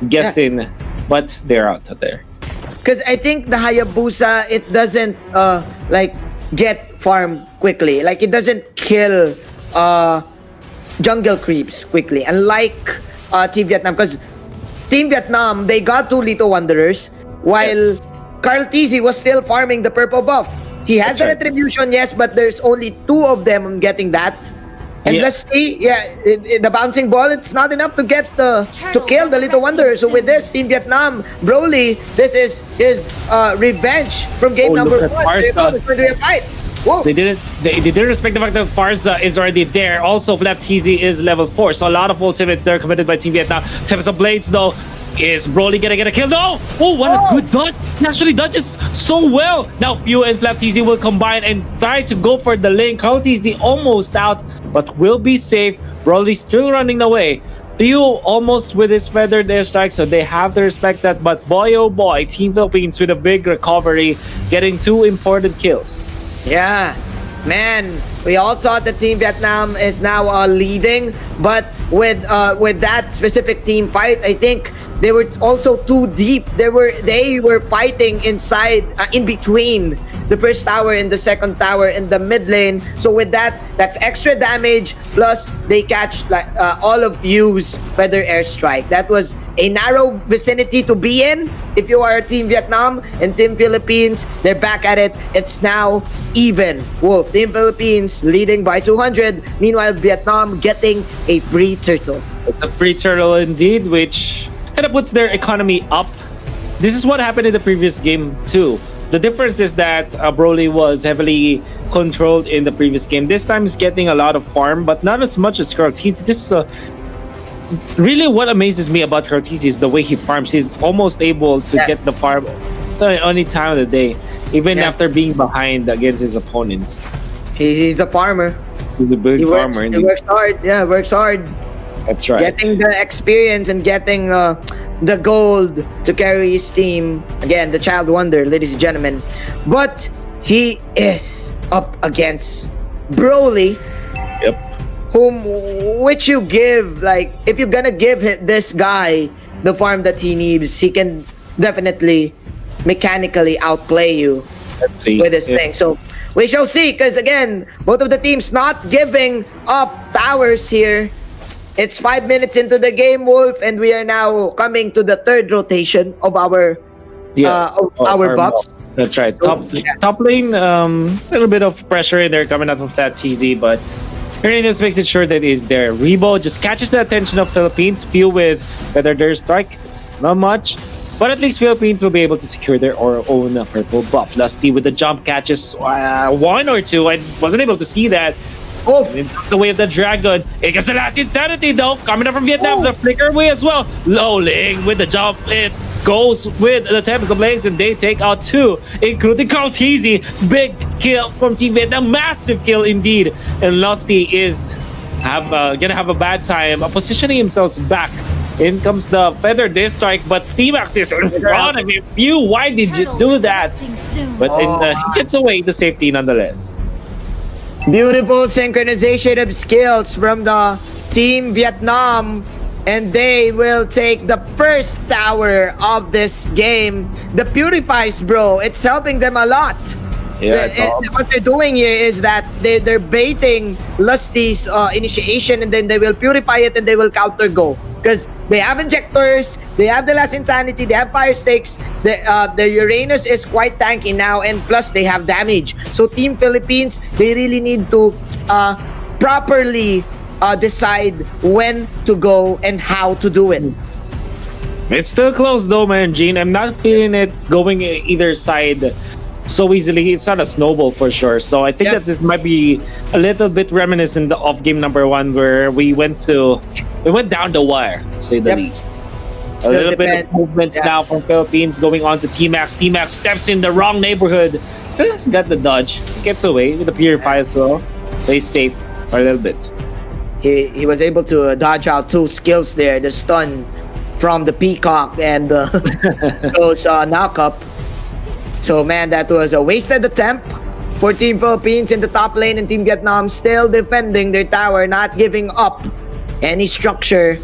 guessing, but they're out there. Because I think the Hayabusa, it doesn't like get farm quickly. Like it doesn't kill jungle creeps quickly. Unlike Team Vietnam, because Team Vietnam, they got 2 Little Wanderers, while Carl TZ was still farming the purple buff. He has the retribution, yes, but there's only 2 of them getting that. And Lusty, the bouncing ball, it's not enough to get to kill the Little Wanderer. So with this, Team Vietnam, Broly, this is his revenge from game number 1. It's going to be a fight. Whoa. They didn't respect the fact that Farza is already there. Also, Left TZ is level 4, so a lot of ultimates there committed by Team Vietnam. Tempest of Blades though, is Broly gonna get a kill? No! Oh, what a good dodge! He actually dodges so well. Now Pew and Flap TZ will combine and try to go for the lane. Carl TZ almost out, but will be safe. Broly still running away. Pew almost with his feathered airstrike, so they have to respect that. But boy, oh boy, Team Philippines with a big recovery, getting 2 important kills. Yeah, man, we all thought that Team Vietnam is now leading, but with that specific team fight, I think they were also too deep. They were fighting inside, in between the first tower and the second tower in the mid lane. So with that, that's extra damage. Plus, they catch all of Yu's feather airstrike. That was a narrow vicinity to be in. If you are Team Vietnam and Team Philippines, they're back at it. It's now even. Wolf, Team Philippines leading by 200. Meanwhile, Vietnam getting a free turtle. It's a free turtle indeed, which kind of puts their economy up. This is what happened in the previous game too. The difference is that Broly was heavily controlled in the previous game. This time he's getting a lot of farm, but not as much as Kurtiz. This is really what amazes me about Kurtiz is the way he farms. He's almost able to get the farm any time of the day, even after being behind against his opponents. He's a farmer. He's a big farmer. He works hard. Yeah, works hard. That's right. Getting the experience and getting the gold to carry his team. Again, the child wonder, ladies and gentlemen. But he is up against Broly. Yep. Which you give, like, if you're gonna give this guy the farm that he needs, he can definitely mechanically outplay you. Let's see. With this thing. So we shall see, because again, both of the teams not giving up towers here. It's 5 minutes into the game, Wolf, and we are now coming to the 3rd rotation of our buffs. That's right. Top lane, a little bit of pressure in there coming out of that TZ, but Uranus makes it sure that he's there. Rebo just catches the attention of Philippines. Few with Feather Dare Strike. It's not much, but at least Philippines will be able to secure their own purple buff. Lusty with the jump catches 1 or 2. I wasn't able to see that. Oh, the way of the dragon. It gets the last insanity though. Coming up from Vietnam, the flicker away as well. Lowling with the jump. It goes with the Tempest of Blaze, and they take out 2, including Carl TZ. Big kill from Team Vietnam. Massive kill indeed. And Lusty is gonna have a bad time positioning himself back. In comes the Feather Disc Strike, but T-Max is in front of him. Why did you do that? But he gets away to safety nonetheless. Beautiful synchronization of skills from the Team Vietnam, and they will take the first tower of this game. The Purifies, bro, it's helping them a lot. Yeah, what they're doing here is that they're baiting Lusty's initiation, and then they will purify it and they will counter go. Because they have injectors, they have the last insanity, they have fire stakes, the Uranus is quite tanky now, and plus they have damage. So Team Philippines, they really need to properly decide when to go and how to do it. It's still close though, man, Gene. I'm not feeling it going either side so easily. It's not a snowball for sure. So I think that this might be a little bit reminiscent of game number 1, where we went down the wire, to say the least. A little bit of movements now from Philippines going on to T-Max. T-Max steps in the wrong neighborhood. Still hasn't got the dodge. Gets away with the Purify as well. Plays safe for a little bit. he was able to dodge out 2 skills there, the stun from the Peacock and those knock up. So man, that was a wasted attempt for Team Philippines in the top lane, and Team Vietnam still defending their tower, not giving up any structure.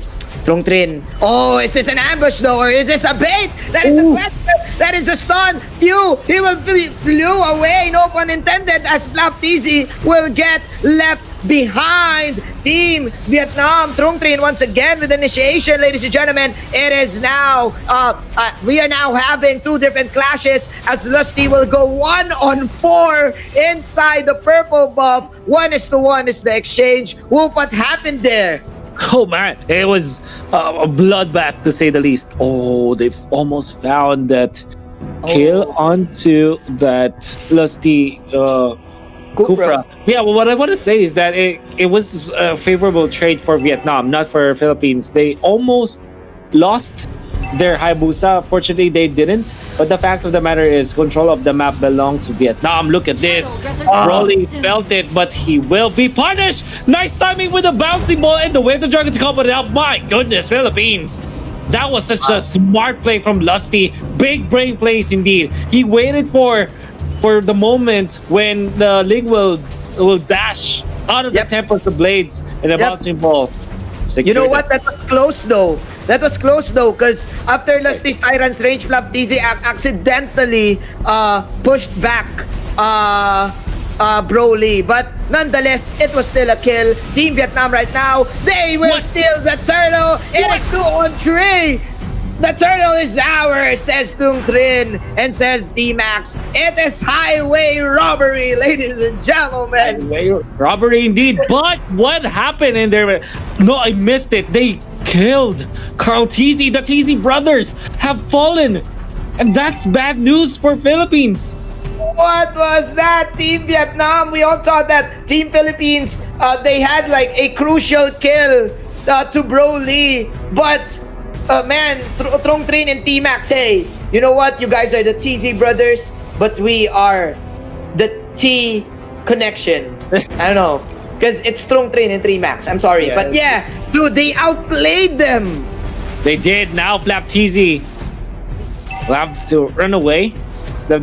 Trung Trin. Oh, is this an ambush though, or is this a bait? That is the question. That is the stun. Phew, he will flew away, no pun intended, as Flaptizi will get left behind. Team Vietnam, Trung Trin once again with initiation, ladies and gentlemen. It is now, we are now having 2 different clashes as Lusty will go 1-on-4 inside the purple buff. 1-1 is the exchange. Wolf, what happened there? Oh man, it was a bloodbath to say the least. Oh, they've almost found that kill onto that Lusty Kufra. Yeah, well, what I want to say is that it was a favorable trade for Vietnam, not for Philippines. They almost lost their Hayabusa. Fortunately, they didn't. But the fact of the matter is, control of the map belonged to Vietnam. Look at this. Broly felt it, but he will be punished. Nice timing with the bouncing ball and the way the Dragon to come it out. My goodness, Philippines. That was such a smart play from Lusty. Big brain plays indeed. He waited for the moment when the Ling will dash out of the Tempest of Blades and the bouncing ball. You know what? That was close though. That was close though, because after Lusty's Tyrant's range, Flaptizi accidentally pushed back Broly. But nonetheless, it was still a kill. Team Vietnam right now, they will steal the turtle. It is 2-on-3. The turtle is ours, says Trung Trin, and says D-Max. It is highway robbery, ladies and gentlemen. Highway robbery indeed. But what happened in there? No, I missed it. They killed Carl Teasy. The Teasy brothers have fallen. And that's bad news for Philippines. What was that, Team Vietnam? We all thought that Team Philippines, they had like a crucial kill to Broly. But man, Trung Trin and T-Max, hey, you know what? You guys are the TZ brothers, but we are the T connection. I don't know, because it's Trung Trin and T-Max. I'm sorry, but yeah, dude, they outplayed them. They did. Now Flaptizi will have to run away. The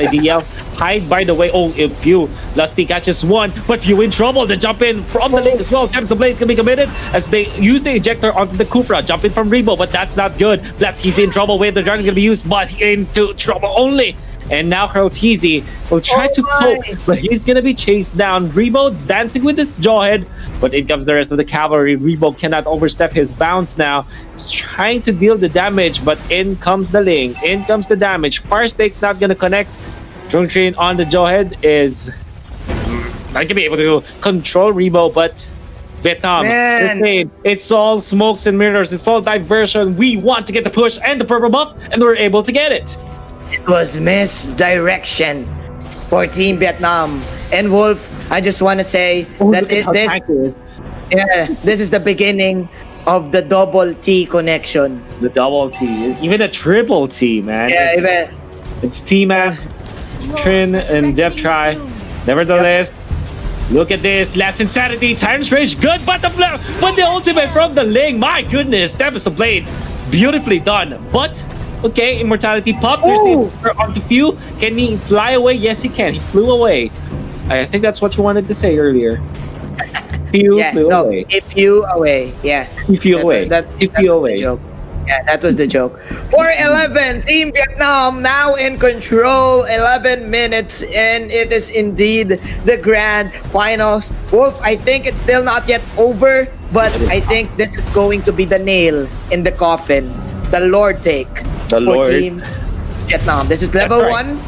idea hide, by the way. Oh, if you Lusty catches one, but you in trouble. The jump in from the lane as well. Attempts of Blaze can be committed as they use the ejector onto the Kufra. Jump in from Rebo, but that's not good. Flaptizi in trouble. Wave the Dragon can be used, but into trouble only. And now Karltizi will try to poke, but he's gonna be chased down. Rebo dancing with his jawhead, but in comes the rest of the cavalry. Rebo cannot overstep his bounds now. He's trying to deal the damage, but in comes the Ling. In comes the damage. Fire Stake's not gonna connect. Trung Trin on the jawhead is not gonna be able to control Rebo, but Vietnam, it's all smokes and mirrors. It's all diversion. We want to get the push and the purple buff, and we're able to get it. It was misdirection for Team Vietnam. And Wolf, I just want to say that this is the beginning of the double T connection. The double T, even a triple T, man. Yeah, it's T-Max, Trin, and Death Try. Nevertheless, look at this. Last Insanity, Tyrant's Rage, good, but the ultimate from the Ling. My goodness, Tempest of Blades. Beautifully done. But okay, Immortality pop. There's the onto Few. Can he fly away? Yes, he can. He flew away. I think that's what you wanted to say earlier. Few flew away. It flew away. Yeah. He flew away. He flew away. Yeah, that was the joke. 4-11, Team Vietnam now in control. 11 minutes, and it is indeed the grand finals. Wolf, I think it's still not yet over, but I think this is going to be the nail in the coffin. The Lord take for Team Vietnam. This is level 1.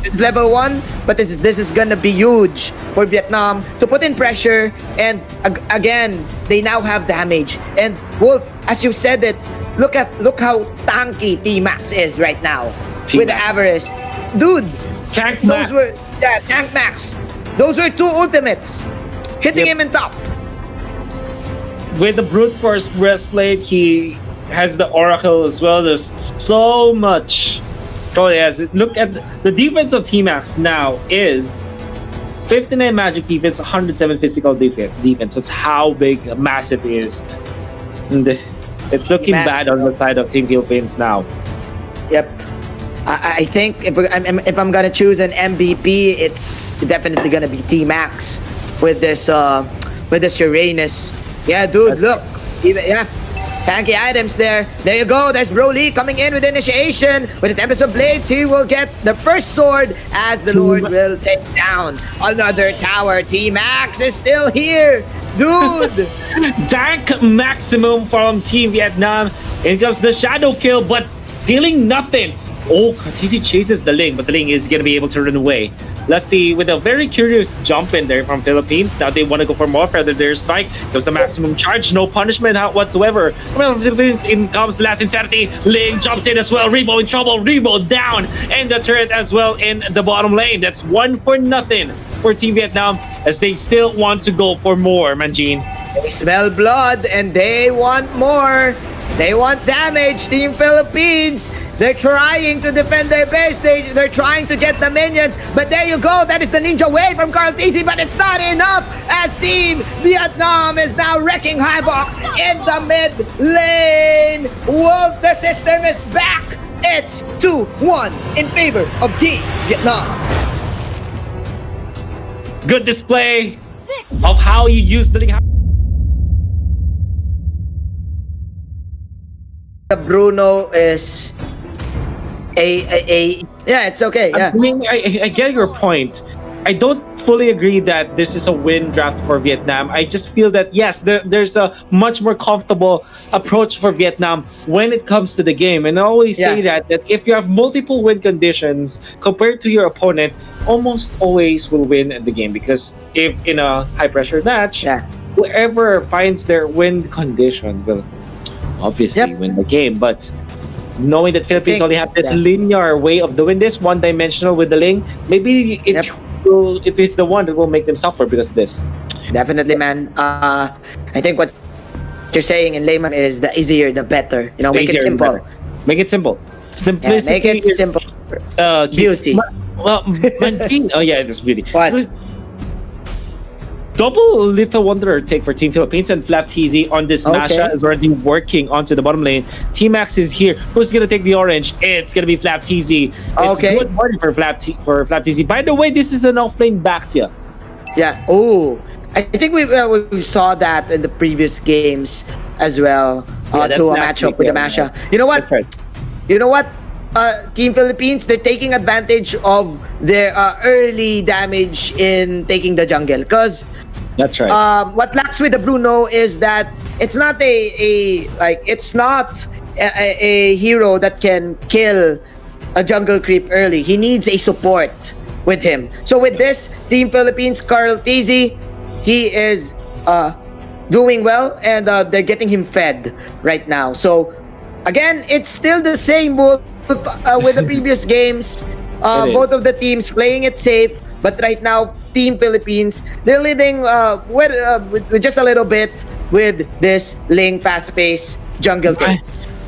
It's level 1, but this is gonna be huge for Vietnam to put in pressure. And again, they now have damage. And Wolf, as you said it, look how tanky T-Max is right now with the Avarice. Dude, Tank Max. Tank Max. Those were 2 ultimates hitting him in top. With the brute force breastplate, he has the Oracle as well. There's so much. Oh yes, look at the defense of T-Max now is 59 magic defense, 107 physical defense. That's how big, massive it is. And it's looking bad on the side of Team Philippines now. Yep. I think if I'm gonna choose an MVP, it's definitely gonna be T-Max with this Uranus. Yeah, dude, look. Yeah. Tanky items there. There you go. There's Broly coming in with initiation. With the Tempest of Blades, he will get the first sword as the Lord will take down another tower. T-Max is still here. Dude! Tank maximum from Team Vietnam. In comes the shadow kill, but feeling nothing. Oh, Kartisi chases the Ling, but the Ling is going to be able to run away. Lusty with a very curious jump in there from Philippines. Now they want to go for more further. Their strike goes the maximum charge, no punishment whatsoever. Well, Philippines, in comes the last insanity. Ling jumps in as well. Rebo in trouble. Rebo down, and the turret as well in the bottom lane. That's 1-0 for Team Vietnam as they still want to go for more. Manjin. They smell blood and they want more. They want damage, Team Philippines. They're trying to defend their base. They're trying to get the minions. But there you go. That is the ninja wave from Carl Tizzy. But it's not enough as Team Vietnam is now wrecking havoc in the mid lane. Wolf, the system is back. It's 2-1 in favor of Team Vietnam. Good display of how you use the Bruno is yeah, it's okay. Yeah. I mean, I get your point. I don't fully agree that this is a win draft for Vietnam. I just feel that yes, there's a much more comfortable approach for Vietnam when it comes to the game. And I always say that if you have multiple win conditions compared to your opponent, almost always will win in the game, because if in a high pressure match, whoever finds their win condition will obviously win the game. But knowing that Philippines only have this linear way of doing this, one-dimensional with the Ling, maybe it is the one that will make them suffer because of this. Definitely, man. I think what you're saying in layman is the easier the better. You know, make it simple. Make it simple. Simplicity. Make it simple. Beauty. Well, oh yeah, it's beauty. What? Double Little Wanderer take for Team Philippines, and Flap TZ on this Masha is already working onto the bottom lane. T-Max is here. Who's gonna take the orange? It's gonna be Flap TZ. It's good morning for Flap TZ. By the way, this is an offlane Baxia. Yeah. Oh, I think we saw that in the previous games as well. To a matchup with the Masha. You know what? You know what? Team Philippines, they're taking advantage of their early damage in taking the jungle, because that's right. What lacks with the Bruno is that it's not a hero that can kill a jungle creep early. He needs a support with him. So with this Team Philippines, Carl Tizzy, he is doing well, and they're getting him fed right now. So again, it's still the same with the previous games. Both of the teams playing it safe, but right now Team Philippines, they're leading with just a little bit with this Ling fast-paced jungle kill.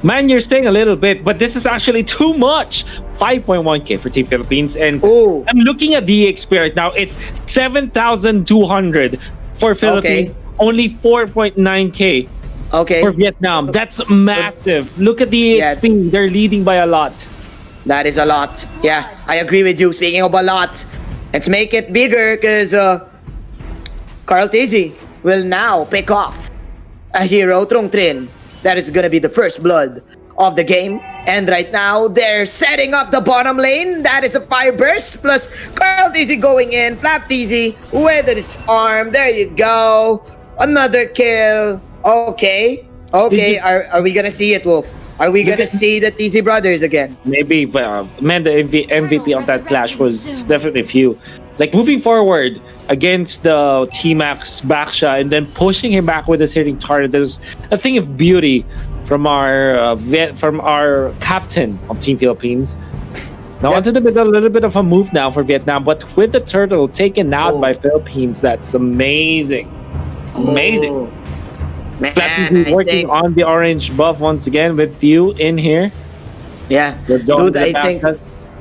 Man, you're saying a little bit, but this is actually too much. 5.1k for Team Philippines, and I'm looking at the XP right now. It's 7,200 for Philippines, only 4.9k. For Vietnam. That's massive. Look at the XP. They're leading by a lot. That is a lot. Yeah, I agree with you. Speaking of a lot, let's make it bigger, because Carl Tizzy will now pick off a hero, Trung Trin. That is going to be the first blood of the game. And right now, they're setting up the bottom lane. That is a fire burst, plus Carl Tizzy going in. Flap Tizzy with his arm. There you go. Another kill. Okay. Are we gonna see it, Wolf? Are we gonna see the TZ brothers again? Maybe, but man, the MVP of that clash was definitely few. Like moving forward against the T-Max Baksha and then pushing him back with a hitting target. There's a thing of beauty from our captain of Team Philippines. Now onto a little bit of a move now for Vietnam, but with the turtle taken out by Philippines, that's amazing. It's amazing. Man, working on the orange buff once again with you in here. Yeah, dude, I think.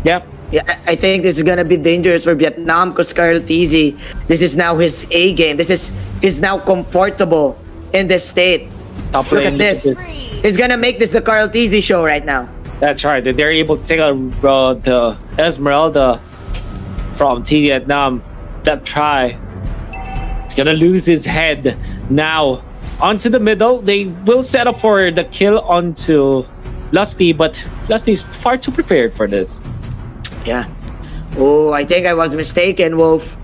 Yep. Yeah, I think this is gonna be dangerous for Vietnam because Carl Tizzy, this is now his A game. He's now comfortable in this state. Top Look lane, at this. He's gonna make this the Carl Tizzy show right now. That's right. They're able to take out the Esmeralda from Team Vietnam. That try. He's gonna lose his head. Now, onto the middle. They will set up for the kill onto Lusty, but Lusty's far too prepared for this. Yeah. Oh, I think I was mistaken, Wolf.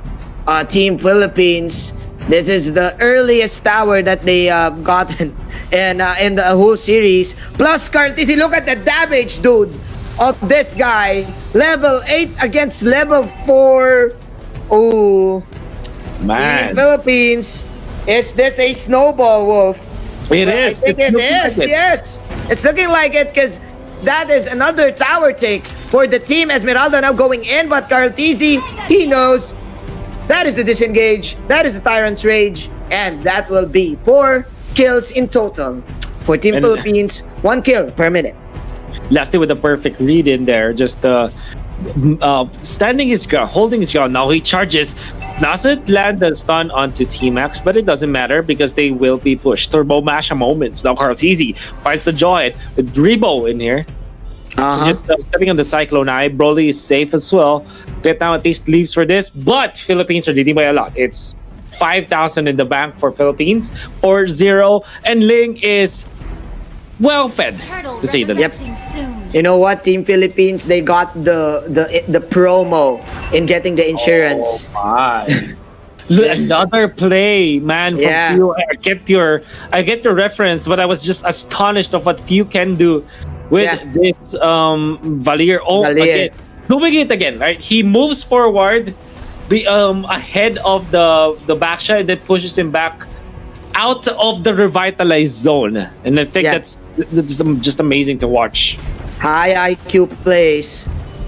Team Philippines. This is the earliest tower that they gotten in the whole series. Plus, Cartesi, look at the damage, dude, of this guy. Level 8 against level 4. Oh, Man, Team Philippines. Is this a snowball, Wolf? it Well, is. I think It's it looking is, like it. yes. It's looking like it because that is another tower take for the team. Esmeralda now going in, but Cartesi, he knows that is the disengage, that is the Tyrant's Rage, and that will be 4 kills in total for Team And- Philippines. 1 kill per minute. Lusty with a perfect read in there, just standing his ground, holding his ground. Now he charges. Doesn't land the stun onto T-Max, but it doesn't matter because they will be pushed. Turbo Masha moments. Now Cartesi finds the joy with Rebo in here. Just stepping on the Cyclone Eye. Broly is safe as well. Vietnam at least leaves for this, but Philippines are leading by a lot. It's 5,000 in the bank for Philippines, 4-0, and Ling is well fed, Turtle to say the least. resurrecting soon. You know what, Team Philippines, they got the promo in getting the insurance. Oh my. Look, another play, man. From Yeah. Few. I get your reference, but I was just astonished of what Few can do with this Valier. Oh, Valier. again, doing it again, right? He moves forward, ahead of the backshot, and then pushes him back out of the revitalized zone. And I think that's just amazing to watch. High IQ plays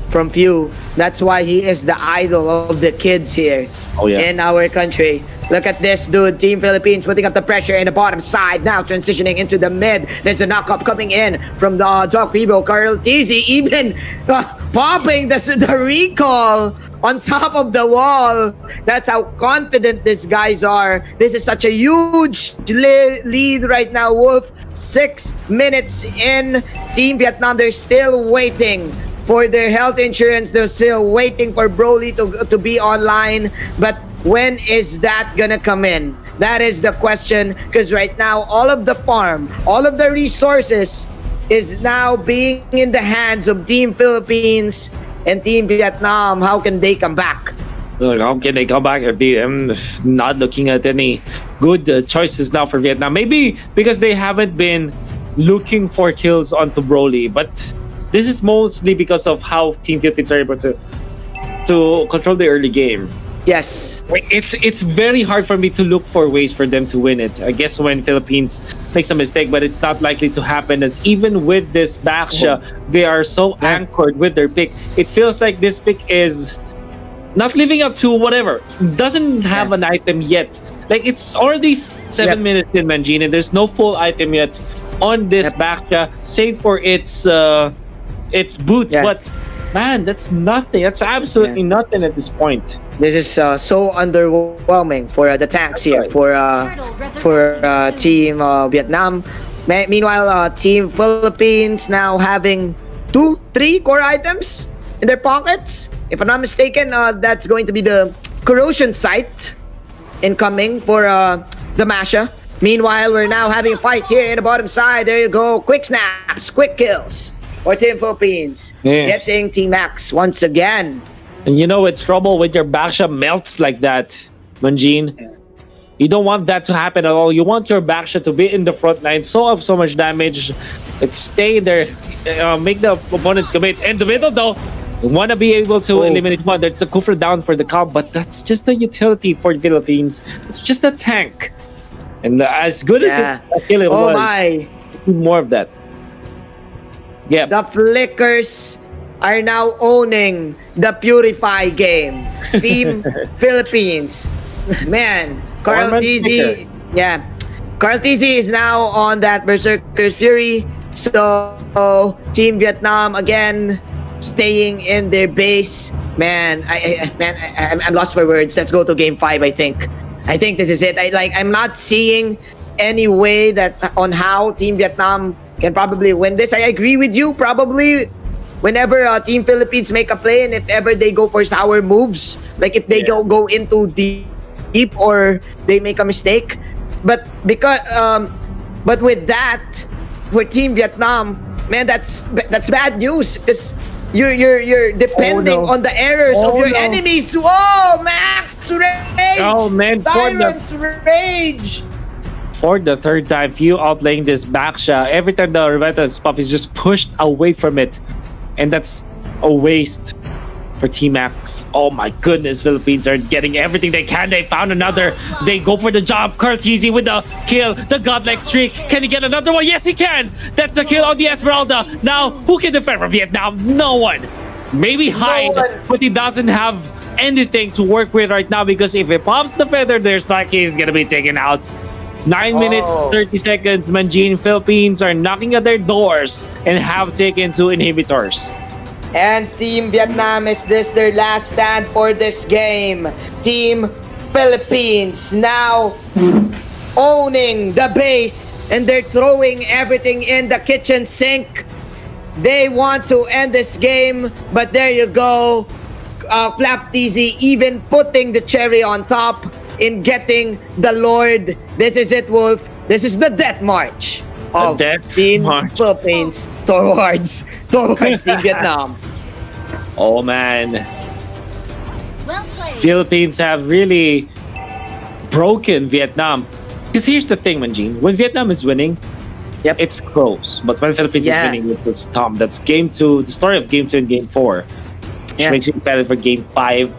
from Pew. That's why he is the idol of the kids here in our country. Look at this, dude. Team Philippines putting up the pressure in the bottom side. Now transitioning into the mid. There's a knock-up coming in from the Doc Rebo. Carl Tizzy even popping the recall on top of the wall. That's how confident these guys are. This is such a huge lead right now, Wolf. 6 minutes in. Team Vietnam, they're still waiting for their health insurance. They're still waiting for Broly to be online. But when is that gonna come in? That is the question, because right now all of the farm, all of the resources is now being in the hands of Team Philippines and Team Vietnam. How can they come back? Look, how can they come back and be not looking at any good choices now for Vietnam? Maybe because they haven't been looking for kills onto Broly, but this is mostly because of how Team Philippines are able to control the early game. Yes. It's very hard for me to look for ways for them to win it. I guess when Philippines makes a mistake, but it's not likely to happen, as even with this Baksha, they are so anchored with their pick. It feels like this pick is not living up to whatever. Doesn't have an item yet. Like, it's already 7 minutes in, Manjin, and there's no full item yet on this Baksha, save for its boots. But man, that's nothing. That's absolutely nothing at this point. This is so underwhelming for the tanks here, for Team Vietnam. Meanwhile, Team Philippines now having 2-3 core items in their pockets. If I'm not mistaken, that's going to be the corrosion sight incoming for the Masha. Meanwhile, we're now having a fight here in the bottom side. There you go. Quick snaps, quick kills for Team Philippines. Getting Team Max once again. And you know, it's trouble when your Baksha melts like that, Manjin. You don't want that to happen at all. You want your Baksha to be in the front line, so much damage, like stay there, make the opponents commit. In the middle though, you want to be able to eliminate one. There's a Kufra down for the comp, but that's just a utility for the Philippines. It's just a tank. And as good as it was, my! More of that. Yeah. The Flickers are now owning the Purify game. Team Philippines. Man, Carl Tizzy. Yeah. Carl Tizzy is now on that Berserker's Fury. So, Team Vietnam again staying in their base. Man, I'm lost for words. Let's go to game 5. I think this is it. I'm not seeing any way that on how Team Vietnam can probably win this. I agree with you. Probably whenever Team Philippines make a play, and if ever they go for sour moves, like if they go into deep or they make a mistake, but with that, for Team Vietnam, man, that's bad news, because you're depending on the errors of your enemies. Whoa, Max Rage! Oh man, Tyrant's Rage! For the third time, Few outplaying this Baksha. Every time the Revitalize Pop is just pushed away from it. And that's a waste for Team Max. Oh my goodness, Philippines are getting everything they can. They found another. They go for the job. Curtizi with the kill. The godlike streak. Can he get another one? Yes, he can. That's the kill on the Esmeralda. Now, who can defend from Vietnam? No one. Maybe Hyde, but he doesn't have anything to work with right now, because if he pops the feather, there's like he's gonna be taken out. 9 minutes, 30 seconds. Manjin, Philippines are knocking at their doors and have taken 2 inhibitors. And Team Vietnam, is this their last stand for this game? Team Philippines now owning the base, and they're throwing everything in the kitchen sink. They want to end this game, but there you go. Flap TZ even putting the cherry on top in getting the Lord. This is it, Wolf. This is the death march of Team Philippines towards Team Vietnam. Oh man, Well played. Philippines have really broken Vietnam. Because here's the thing, Manjin. When Vietnam is winning, it's close. But when Philippines is winning, it's Tom. That's game 2. The story of game 2 and game 4. Which makes you excited for game 5.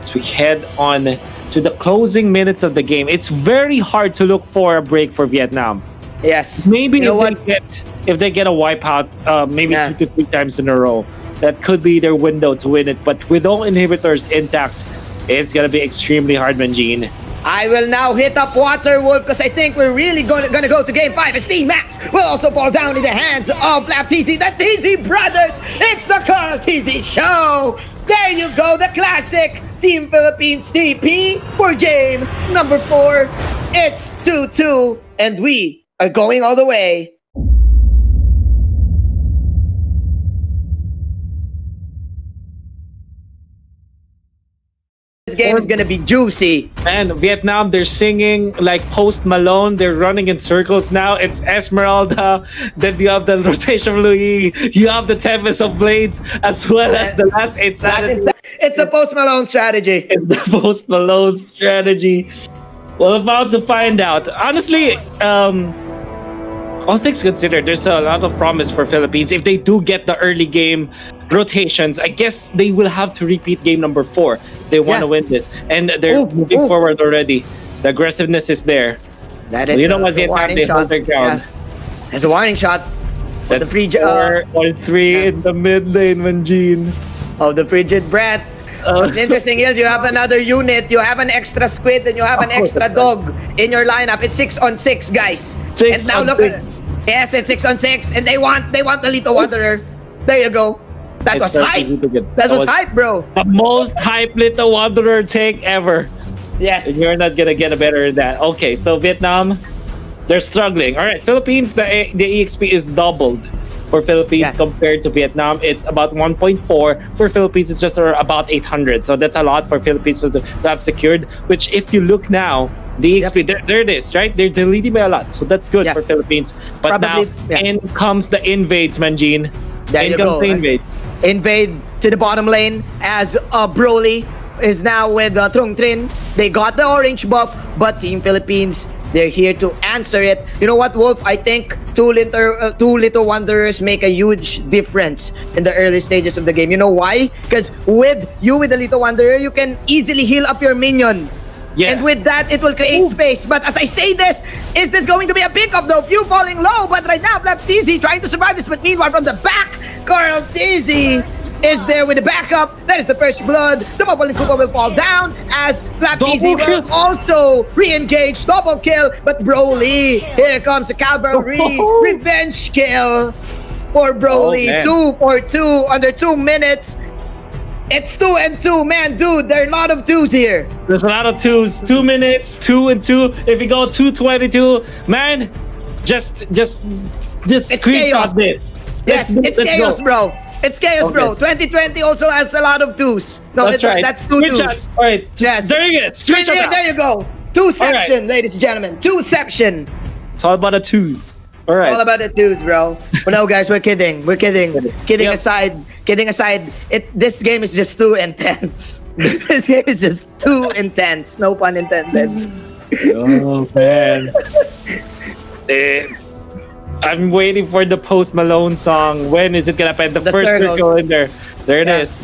As we head on to the closing minutes of the game. It's very hard to look for a break for Vietnam. Yes. Maybe if they get a wipeout, maybe 2 to 3 times in a row, that could be their window to win it. But with all inhibitors intact, it's gonna be extremely hard, Manjin. I will now hit up Water Wolf, because I think we're really gonna go to game 5. As Team Max will also fall down in the hands of Flap TZ. The TZ brothers. It's the Carl TZ show. There you go, the classic Team Philippines TP for game number 4. It's 2-2, and we are going all the way. This game is gonna be juicy. And Vietnam, they're singing like Post Malone. They're running in circles now. It's Esmeralda. Then you have the rotation of Louis. You have the Tempest of Blades, as well as the last 8 seconds. It's a Post Malone strategy. It's the Post Malone strategy. Well, about to find out. Honestly, all things considered, there's a lot of promise for Philippines. If they do get the early game rotations, I guess they will have to repeat game number 4 if they want to win this. And they're moving forward already. The aggressiveness is there. That is what Vietnam, they hold their ground. There's a warning shot. That's the 4 or 3 in the mid lane, Manjin. Oh, the frigid breath. What's interesting is you have another unit, you have an extra squid, and you have an extra dog in your lineup. It's 6 on 6, guys. And now look at it. Yes, it's 6 on 6, and they want the Little Wanderer. There you go. That was hype. That was hype, bro. The most hype Little Wanderer take ever. Yes. And you're not gonna get a better than that. Okay, so Vietnam, they're struggling. All right, Philippines, the EXP is doubled for Philippines compared to Vietnam. It's about 1.4. For Philippines, it's just about 800. So that's a lot for Philippines to have secured. Which, if you look now, the EXP, there it is, right? They're leading by a lot. So that's good for Philippines. But now, in comes the invades, Manjin. There you go. Invade to the bottom lane as Broly is now with Trung Trin. They got the orange buff, but Team Philippines, they're here to answer it. You know what, Wolf? I think two little Wanderers make a huge difference in the early stages of the game. You know why? Because with the Little Wanderer, you can easily heal up your minion. Yeah. And with that, it will create space. But as I say this, is this going to be a pickup though? Few falling low, but right now, Flap TZ trying to survive this. But meanwhile, from the back, Carl TZ is there with the backup. That is the first blood. The Bubble and Koopa will fall down as Flap TZ will also re-engage. Double kill, but Broly, here comes the cavalry. Revenge kill. for Broly. man. 2 for 2 under 2 minutes. It's 2 and 2, man, dude. There are a lot of twos here. There's a lot of twos. 2 minutes, 2 and 2. If you go 2:22, man, just It's chaos. screenshot this. Yes, it's let's chaos, go. bro. It's chaos, bro. Okay. 2020 also has a lot of twos. No, That's right. that's 2 Screenshot. twos. All right. Yes. There you go. Screenshot There, that. there you go. Twoception, ladies and gentlemen. Twoception. It's all about the twos. All right. It's all about the twos, bro. But no, guys, we're kidding. We're kidding. Kidding Yep. aside. Kidding aside. This game is just too intense. This game is just too intense. No pun intended. Oh man. Eh, I'm waiting for the Post Malone song. When is it gonna happen? The first circles. circle in there. There it Yeah. is.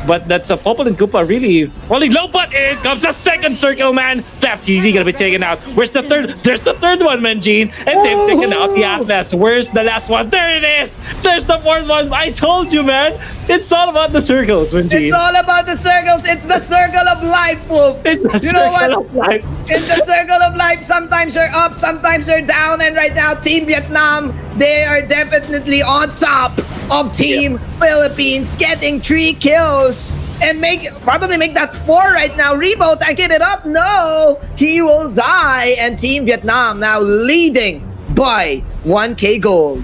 But that's a Popple and Koopa really rolling low, but in comes a second circle, man. Flap's easy gonna be taken out. Where's the third? There's the third one, man, Gene. And they've taken out the Atlas. Where's the last one? There it is. There's the fourth one. I told you, man. It's all about the circles, man, Gene. It's all about the circles. It's the circle of life, Wolf. It's the You know circle what? of life. In the circle of life, sometimes you're up, sometimes you're down, and right now, Team Vietnam, they are definitely on top of Team Philippines, getting 3 kills and probably make that 4 right now. Rebo, tanking it up. No, he will die, and Team Vietnam now leading by 1K gold.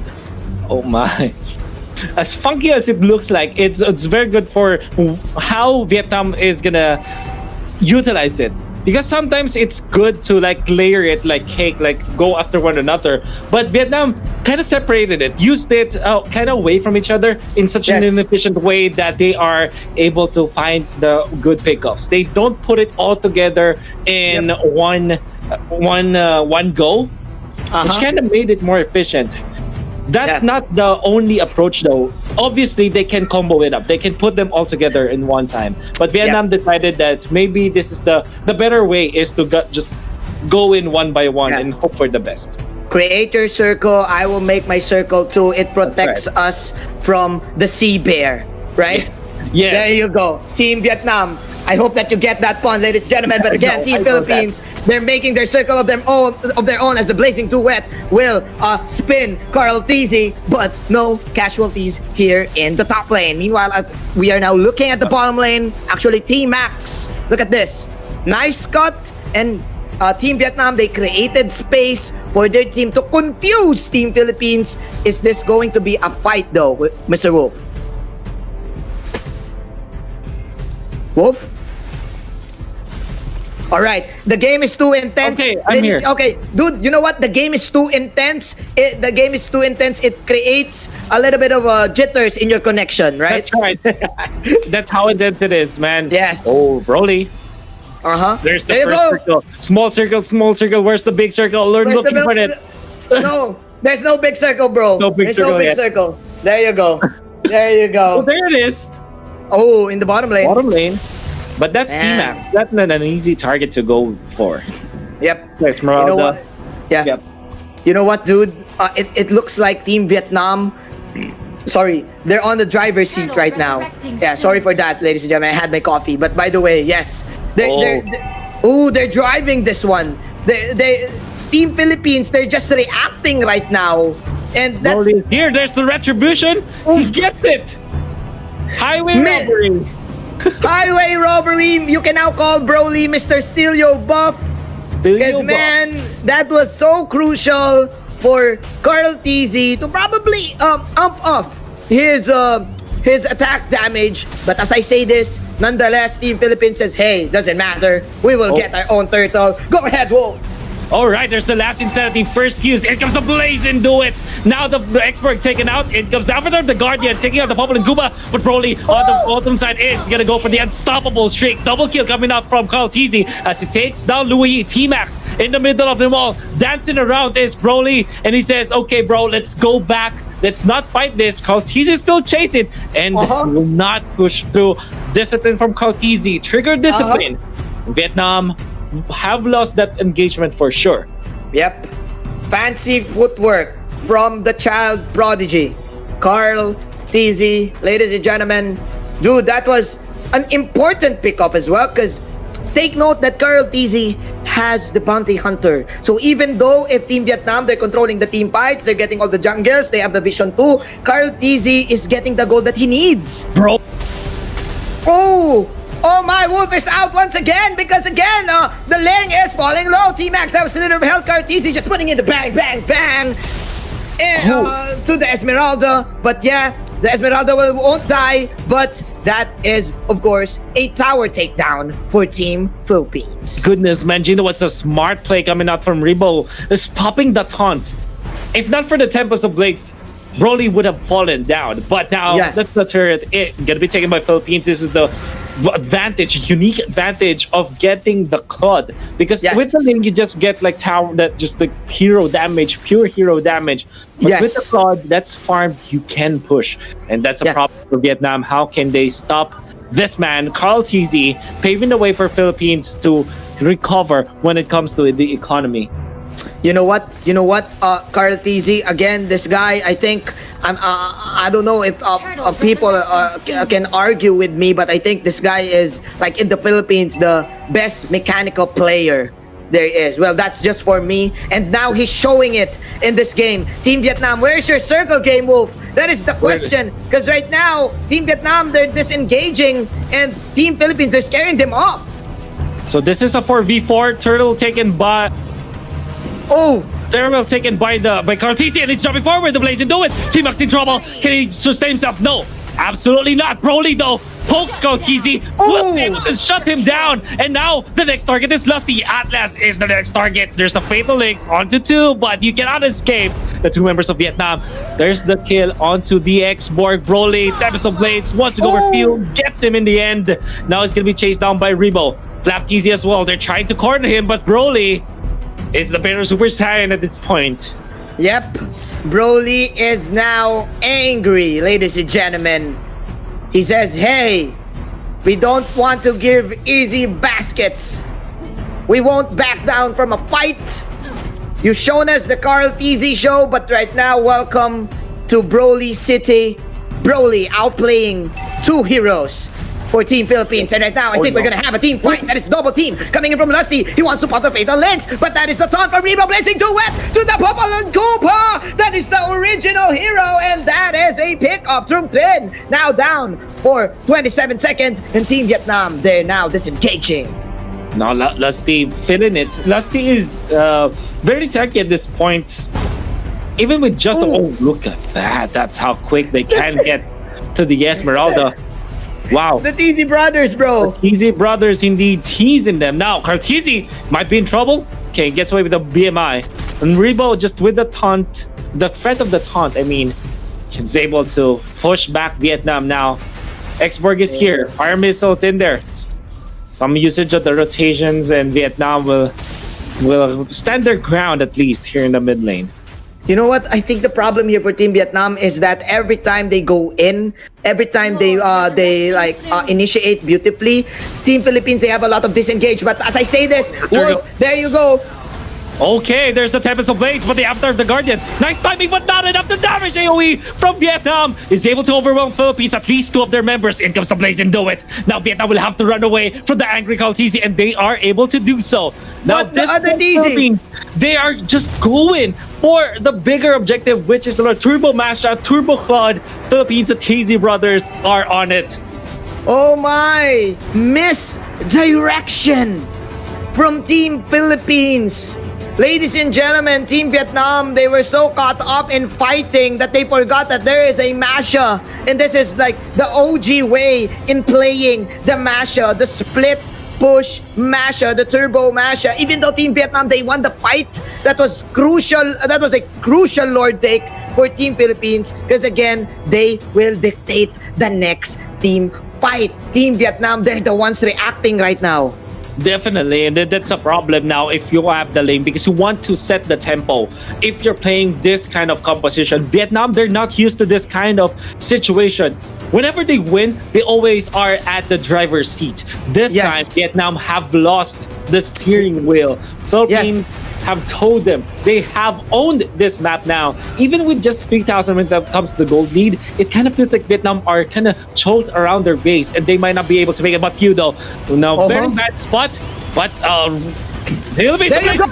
Oh my. As funky as it looks like, it's very good for how Vietnam is gonna utilize it. Because sometimes it's good to like layer it like cake, like go after one another. But Vietnam kind of separated it, used it kind of away from each other in such an Yes. inefficient way that they are able to find the good pickoffs. They don't put it all together in one go, which kind of made it more efficient. That's Yeah. not the only approach though. Obviously, they can combo it up. They can put them all together in one time. But Vietnam decided that maybe this is the better way is to just go in one by one Yeah. and hope for the best. Create your circle. I will make my circle too. It protects us from the sea bear, right? Yes. There you go. Team Vietnam. I hope that you get that pun, ladies and gentlemen. But again, I Team know that. Philippines, they're making their circle of their own as the Blazing Duet will spin Carl Tizzy, but no casualties here in the top lane. Meanwhile, as we are now looking at the bottom lane, actually Team Max, look at this. Nice cut, and Team Vietnam, they created space for their team to confuse Team Philippines. Is this going to be a fight though, Mr. Wolf? Wolf? All right, the game is too intense. Okay, I'm here. Okay, dude, you know what? The game is too intense. The game is too intense. It creates a little bit of jitters in your connection, right? That's right. That's how intense it is, man. Yes. Oh, Broly. There's the There you first go. circle. Small circle, small circle. Where's the big circle? Learn Where's the looking for big- it. No, there's no big circle, bro. No big There's circle no big yet. circle. There you go. There you Oh, go. there it is. Oh, in the bottom lane. Bottom lane. But that's Man. T-Max. That's not an easy target to go for. Yep. There's You know Esmeralda. what? Yeah. Yep. You know what, dude? It looks like Team Vietnam. Sorry, they're on the driver's seat Turtle right now. resurrecting Yeah, soon. sorry for that, ladies and gentlemen. I had my coffee. But by the way, yes, they're driving this one. Team Philippines, they're just reacting right now, and that's Broly is here. There's the retribution. He gets it. Highway Man. robbery. highway robbery. You can now call Broly Mr. Steal Your Buff. Because man, that was so crucial for Carl Tizzy to probably ump off his attack damage. But as I say this, nonetheless, Team Philippines says, hey, doesn't matter. We will get our own turtle. Go ahead, Wolf. All right, there's the last insanity. First use. Here comes the Blaze and do it. Now the expert taken out. It comes down for the Guardian, taking out the Popple and Koopa. But Broly on the bottom side is gonna go for the unstoppable streak. Double kill coming out from Carl Tizzy as he takes down Louis T-Max in the middle of them all. Dancing around is Broly, and he says, okay, bro, let's go back. Let's not fight this. Carl Tizzy is still chasing and will not push through. Discipline from Carl Tizzy. Trigger discipline. Vietnam have lost that engagement for sure. Yep. Fancy footwork from the child prodigy, Carl Tizzy. Ladies and gentlemen, dude, that was an important pickup as well because take note that Carl TZ has the bounty hunter. So even though if Team Vietnam, they're controlling the team fights, they're getting all the jungles, they have the vision too, Carl TZ is getting the gold that he needs. Bro. Oh my, Wolf is out once again because again, the lane is falling low. T-Max, that was a little health. Carl TZ just putting in the bang, bang, bang. To the Esmeralda. But yeah, the Esmeralda won't die, but that is, of course, a tower takedown for Team Philippines. Goodness, man, Gino, what's a smart play coming out from Rebo? Is popping the taunt. If not for the Tempest of Blades, Broly would have fallen down. But now, that's the turret. It's gonna be taken by Philippines. This is the advantage, unique advantage of getting the Claude. Because with the lane, you just get like tower, that just the hero damage, pure hero damage. But with the Claude, that's farmed, you can push. And that's a problem for Vietnam. How can they stop this man, Carl TZ, paving the way for Philippines to recover when it comes to the economy? You know what, Carl TZ, again, this guy, I think, I don't know if people can argue with me, but I think this guy is, like, in the Philippines, the best mechanical player there is. Well, that's just for me, and now he's showing it in this game. Team Vietnam, where's your circle game, Wolf? That is the question, because right now, Team Vietnam, they're disengaging, and Team Philippines, they're scaring them off. So this is a 4v4, Turtle taken by... Terrible taken by Carl TZ, and he's jumping forward. The Blaze into it. T-Max in trouble. Can he sustain himself? No, absolutely not. Broly though pokes Carl TZ, was able to shut him down, and now the next target is Lusty. Atlas is the next target. There's the Fatal Links onto 2, but you cannot escape the 2 members of Vietnam. There's the kill onto the X-Borg. Broly, Tempest of Blades, wants to go for field, gets him in the end. Now he's gonna be chased down by Rebo. Flap TZ as well. They're trying to corner him, but Broly is the better Super Saiyan at this point. Yep. Broly is now angry, ladies and gentlemen. He says, hey, we don't want to give easy baskets. We won't back down from a fight. You've shown us the Carl TZ show, but right now, welcome to Broly City. Broly outplaying 2 heroes for Team Philippines. And right now, I think we're gonna have a team fight. That is double team coming in from Lusty. He wants to pop the Fatal Links, but that is the taunt from Rebo, blazing too wet to the Popalan Koopa. That is the original hero, and that is a pick up from Trin. Now down for 27 seconds, and Team Vietnam, they're now disengaging. No, Lusty feeling it. Lusty is very tanky at this point. Even with just look at that. That's how quick they can get to the Esmeralda. Wow. The TZ brothers, bro. The TZ brothers indeed teasing them. Now, Carl TZ might be in trouble. Okay, gets away with the BMI. And Rebo just with the taunt, the threat of the taunt, I mean, is able to push back Vietnam now. X-Borg is here. Fire missiles in there. Some usage of the rotations, and Vietnam will stand their ground at least here in the mid lane. You know what? I think the problem here for Team Vietnam is that every time they go in, every time they initiate beautifully, Team Philippines, they have a lot of disengage. But as I say this, Wolf, there you go. Okay, there's the Tempest of Blades, but the After the Guardian. Nice timing, but not enough to damage. AoE from Vietnam is able to overwhelm Philippines. At least 2 of their members. In comes the Blaze and do it. Now Vietnam will have to run away from the angry Carl TZ, and they are able to do so. Now but the other TZ, they are just going for the bigger objective, which is the Turbo Masha, Turbo Claude. Philippines, the TZ brothers are on it. Oh my! Misdirection from Team Philippines. Ladies and gentlemen, Team Vietnam, they were so caught up in fighting that they forgot that there is a Masha. And this is like the OG way in playing the Masha, the split push Masha, the turbo Masha. Even though Team Vietnam, they won the fight, that was crucial. That was a crucial Lord take for Team Philippines, because again, they will dictate the next team fight. Team Vietnam, they're the ones reacting right now. Definitely, and that's a problem now if you have the lane, because you want to set the tempo. If you're playing this kind of composition, Vietnam, they're not used to this kind of situation. Whenever they win, they always are at the driver's seat. This time, Vietnam have lost the steering wheel. Philippines have told them they have owned this map now. Even with just 3,000 when it comes to the gold lead, it kind of feels like Vietnam are kind of choked around their base and they might not be able to make it. But Feudal, now very bad spot, but Philippines There you go!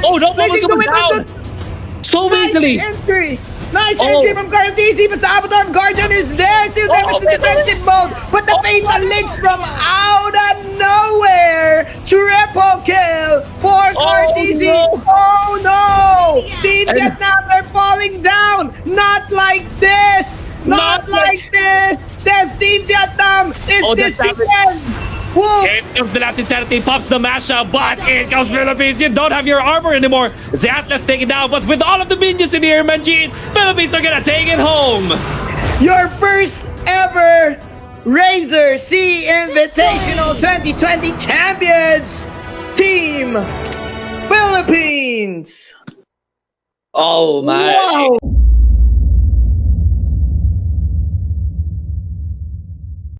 Oh no, Placing the coming window down so Nice easily. entry! Nice entry from Garantisi, but the Avatar of Guardian is there, still there in defensive mode, but the Fatal Links from out of nowhere! Triple kill for Garantisi! no. Oh no! Team And- Vietnam, they're falling down! Not like this! Not Not like- like this! Says Team Vietnam! Is Oh, this that's the happened. end? Whoa! Here comes the last insanity, pops the mashup, but in comes Philippines. You don't have your armor anymore. The Atlas taken down, but with all of the minions in here, Manjit, Philippines are gonna take it home. Your first ever Razer Sea Invitational 2020 champions, Team Philippines! Oh my. Wow!